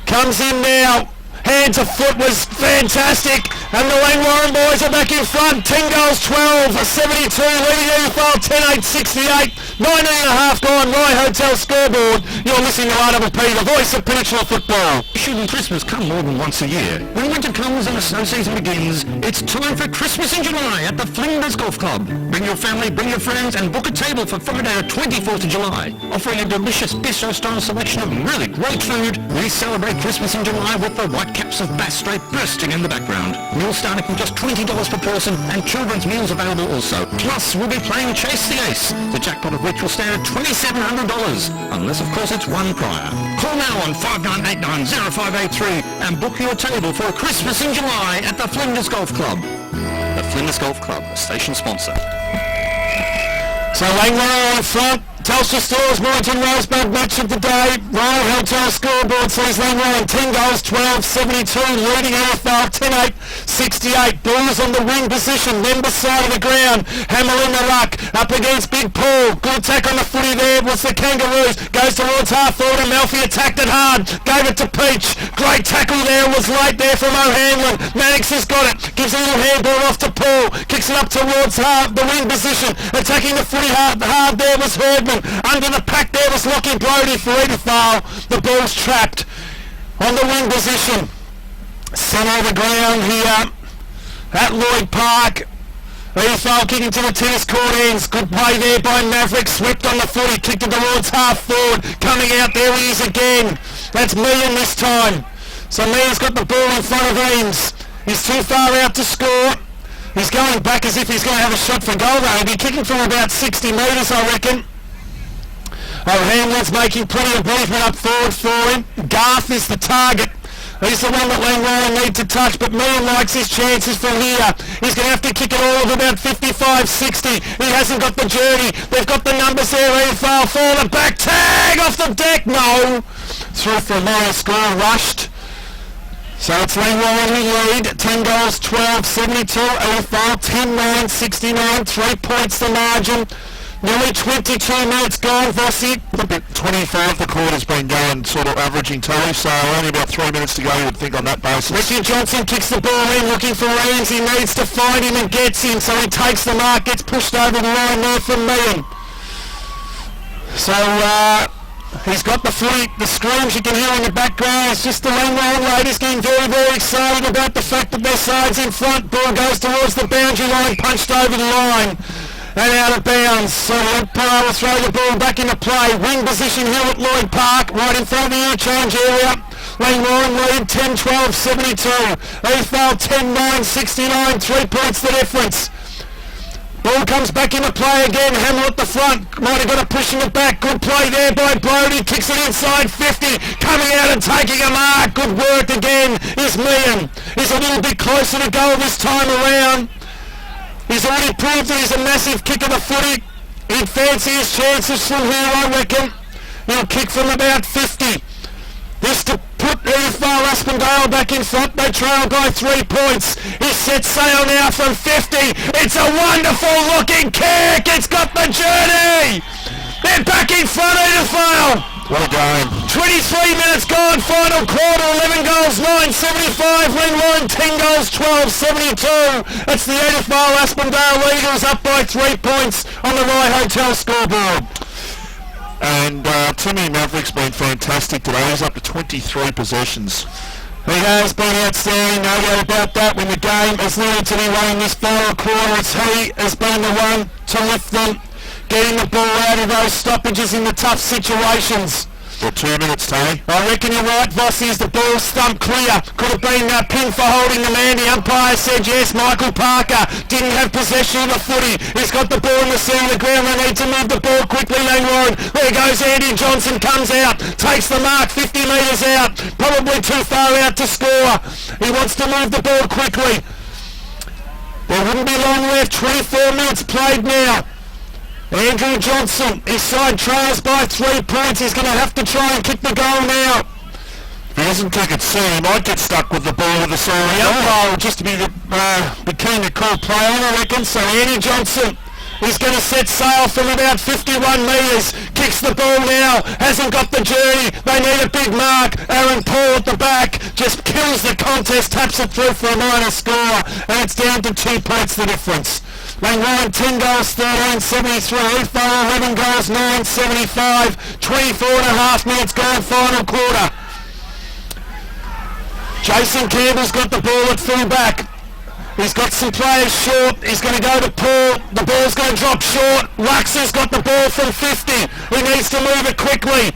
Comes in now. Hands of foot was fantastic. And the Langwarrin boys are back in front. 10 goals, 12, 72. Leading Edithvale 10-8, 68. 19 and a half gone. Rye Hotel scoreboard. You're listening to RDP, the voice of Peninsula football. Shouldn't Christmas come more than once a year? When winter comes and the snow season begins, it's time for Christmas in July at the Flinders Golf Club. Bring your family, bring your friends, and book a table for Friday the 24th of July. Offering a delicious bistro-style selection of really great food, we celebrate Christmas in July with the white caps of Bass Strait bursting in the background. Meals starting from just $20 per person, and children's meals available also. Plus, we'll be playing Chase the Ace, the jackpot of which will stand at $2,700, unless of course it's won prior. Call now on 59890583 and book your table for a Christmas in July at the Flinders Golf Club. The Flinders Golf Club, a station sponsor. So Langwarrin on front. Telstra Stores Warrington Rosebud match of the day. Ryan Hotel scoreboard sees Langwarrin 10 goals, 12, 72. Leading Edithvale 10-8, 68. Blues on the wing position. Member side of the ground. Hamill in the ruck. Up against Big Paul. Good attack on the footy there. Was the Kangaroos. Goes towards half forward and Melfi attacked it hard. Gave it to Peach. Great tackle there. Was late there from O'Hanlon. Mannix has got it. Gives a little handball off to Paul. Kicks it up towards the wing position. Attacking the footy hard there was Herdman. Under the pack there was Lockie Brodie for Edithvale. The ball's trapped on the wing position. Centre of the ground here at Lloyd Park. Edithvale kicking to the tennis court ends. Good play there by Maverick. Swept on the footy. Kicked it towards half forward. Coming out, there he is again. That's Meehan this time. So Meehan's got the ball in front of Eames. He's too far out to score. He's going back as if he's going to have a shot for goal though. He'll be kicking from about 60 metres I reckon. O'Hanlon's making plenty of movement up forward for him. Garth is the target. He's the one that Langwarrin need to touch, but Meehan likes his chances from here. He's going to have to kick it all of about 55-60. He hasn't got the journey. They've got the numbers there. Edithvale for the back tag off the deck. No. Through for a minor score. Rushed. So it's Langwarrin who lead. 10 goals, 12-72. Edithvale 10-9-69. 3 points the margin. Nearly 22 minutes gone, Vossi. 25 the quarter's been going, sort of averaging tally, so only about 3 minutes to go, you would think, on that basis. Richie Johnson kicks the ball in, looking for Ramsey, needs to find him and gets him, so he takes the mark, gets pushed over the line there from Meehan. So, he's got the fleet, the screams you can hear in the background. It's just the Langwarrin ladies getting very, very excited about the fact that their side's in front. Ball goes towards the boundary line, punched over the line. And out of bounds, so umpire will throw the ball back into play. Wing position here at Lloyd Park, right in front of the interchange area. Langwarrin lead 10-12-72. Edithvale 10-9-69, 3 points the difference. Ball comes back into play again, Hamill at the front, might have got a push in the back. Good play there by Brody, kicks it inside 50, coming out and taking a mark. Good work again is Meehan. He's a little bit closer to goal this time around. He's already proved that he's a massive kick of the footy. He'd fancy his chances from here, I reckon. He'll kick from about 50. This to put Edithvale-Aspendale back in front. They trail by 3 points. He sets sail now from 50. It's a wonderful looking kick. It's got the journey. They're back in front, Edithvale. What a game. 23 minutes gone, final quarter, 11 goals, 9-75, Langwarrin 10 goals, 12-72. That's the Edithvale-Aspendale Eagles up by 3 points on the Rye Hotel scoreboard. And Timmy Maverick's been fantastic today. He's up to 23 possessions. He has been outstanding, no doubt about that. When the game is needed to be won in this final quarter, it's he has been the one to lift them, getting the ball out of those stoppages in the tough situations. For 2 minutes, Tony. I reckon you're right, Vossi, as the ball stumped clear. Could have been pinned for holding the man. The umpire said yes. Michael Parker didn't have possession of the footy. He's got the ball in the centre of the ground. They need to move the ball quickly, Langwarrin. There goes Andy Johnson, comes out, takes the mark 50 metres out. Probably too far out to score. He wants to move the ball quickly. There wouldn't be long left. 24 minutes played now. Andrew Johnson, his side trails by 3 points. He's going to have to try and kick the goal now. If he doesn't kick it soon, he might get stuck with the ball with the side. The umpire just to be keen to call play on, I reckon. So Andy Johnson, he's going to set sail from about 51 metres. Kicks the ball now. Hasn't got the journey. They need a big mark. Aaron Paul at the back just kills the contest. Taps it through for a minor score. And it's down to 2 points the difference. Langwarrin 10 goals, 13-73. Edithvale 11 goals, 9-75. 24 and a half minutes gone, final quarter. Jason Campbell's got the ball at full back. He's got some players short. He's going to go to Paul. The ball's going to drop short. Lux's got the ball from 50. He needs to move it quickly.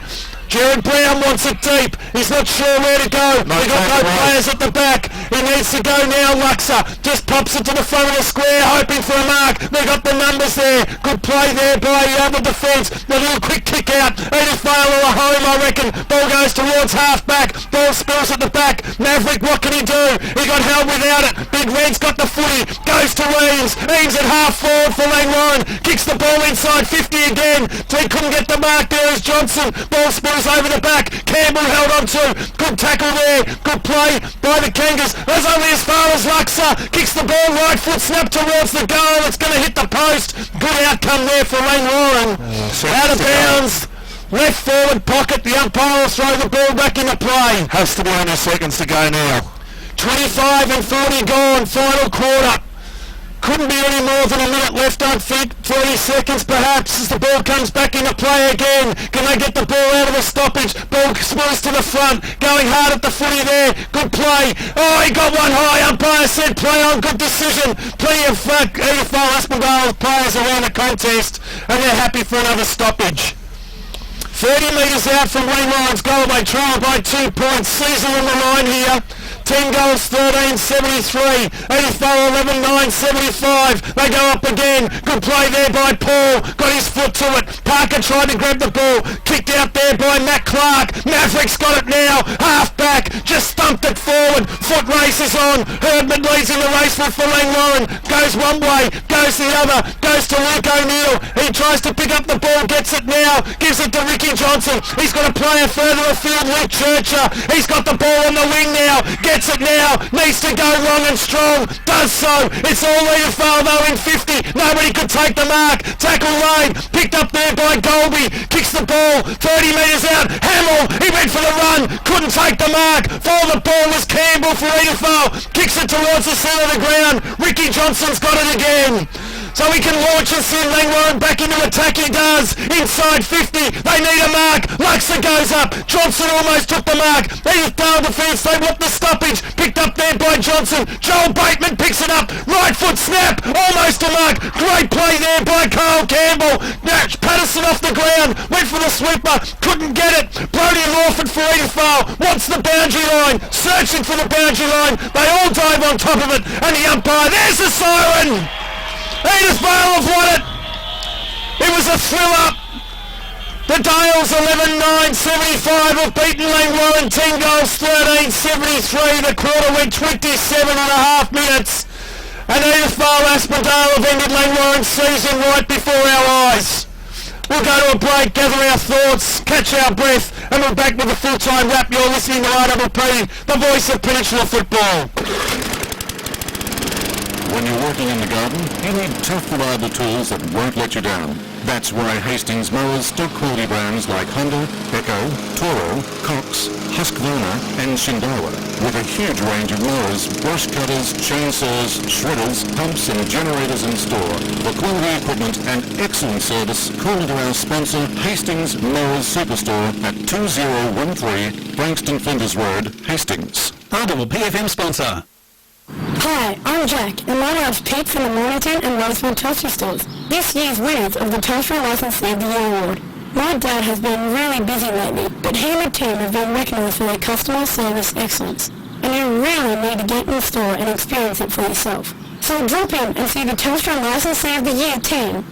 Jared Brown wants it deep. He's not sure where to go. They've got no players at the back. He needs to go now, Luxa. Just pops it to the front of the square, hoping for a mark. They've got the numbers there. Good play there by the defence. The little quick kick out. Edithvale are home, I reckon. Ball goes towards half-back. Ball spills at the back. Maverick, what can he do? He got held without it. Big Red's got the footy. Goes to Eames. Eames at half-forward for Langwarrin. Kicks the ball inside 50 again. So he couldn't get the mark. There is Johnson. Ball spills over the back. Campbell held on to. Good tackle there. Good play by the Kangas. That's only as far as Luxa. Kicks the ball right foot snap towards the goal. It's going to hit the post. Good outcome there for Langwarrin. Out of bounds. Left forward pocket. The umpire will throw the ball back into play. Has to be under seconds to go now. 25 and 40 gone. Final quarter. Couldn't be any more than a minute left, I think. 30 seconds perhaps as the ball comes back into play again. Can they get the ball out of the stoppage? Ball spills to the front. Going hard at the footy there. Good play. Oh, he got one high. Umpire said play on. Good decision. Plenty of Edithvale-Aspendale players around the contest, and they're happy for another stoppage. 30 metres out from Langwarrin's goal. They trail by 2 points. Season on the line here. 10 goals, 13-73. Edithvale 11-9-75. They go up again. Good play there by Paul. Got his foot to it. Parker tried to grab the ball. Kicked out there by Matt Clark. Maverick's got it now. Half back. back, just thumped it forward. Foot race is on. Herdman leads in the race for Langwarrin. Goes one way, goes the other, goes to Luke O'Neill. He tries to pick up the ball, gets it now, gives it to Ricky Johnson. He's got to play it further afield. Luke Churcher, he's got the ball on the wing now, gets it now, needs to go long and strong, does so. It's all Edithvale though in 50. Nobody could take the mark. Tackle lane, picked up there by Golby, kicks the ball 30 metres out. Hamill, he went for the run, couldn't take the mark. For the ball was Campbell for Edithvale, kicks it towards the centre of the ground. Ricky Johnson's got it again. So he can launch and send Langwarrin back into attack. He does. Inside 50. They need a mark. Luxor goes up. Johnson almost took the mark. Edithvale defence. They want the stoppage. Picked up there by Johnson. Joel Bateman picks it up. Right foot snap. Almost a mark. Great play there by Carl Campbell. Nash Patterson off the ground. Went for the sweeper. Couldn't get it. Brody Lawford for Edithvale. Wants the boundary line. Searching for the boundary line. They all dive on top of it. And the umpire. There's the siren. Edithvale have won it. It was a thriller. The Dales 11-9-75 have beaten Langwarrin 10 goals 13-73. The quarter went 27.5 minutes. And Edithvale-Aspendale have ended Langwarrin's season right before our eyes. We'll go to a break, gather our thoughts, catch our breath, and we're back with a full-time wrap. You're listening to RD11, the voice of Peninsula football. When you're working in the garden, you need tough, reliable tools that won't let you down. That's why Hastings mowers stock quality brands like Honda, Echo, Toro, Cox, Husqvarna and Shindawa. With a huge range of mowers, brush cutters, chainsaws, shredders, pumps and generators in store. For quality equipment and excellent service, call into our sponsor, Hastings Mowers Superstore at 2013 Frankston Flinders Road, Hastings. RD11 sponsor. Hi, I'm Jack, and my name's Pete from the Mornington and Roseville Toaster Stores. This year's winners of the Toaster Licensee of the Year Award. My dad has been really busy lately, but he and the team have been recognised for their customer service excellence. And you really need to get in the store and experience it for yourself. So drop in and see the Toaster Licensee of the Year team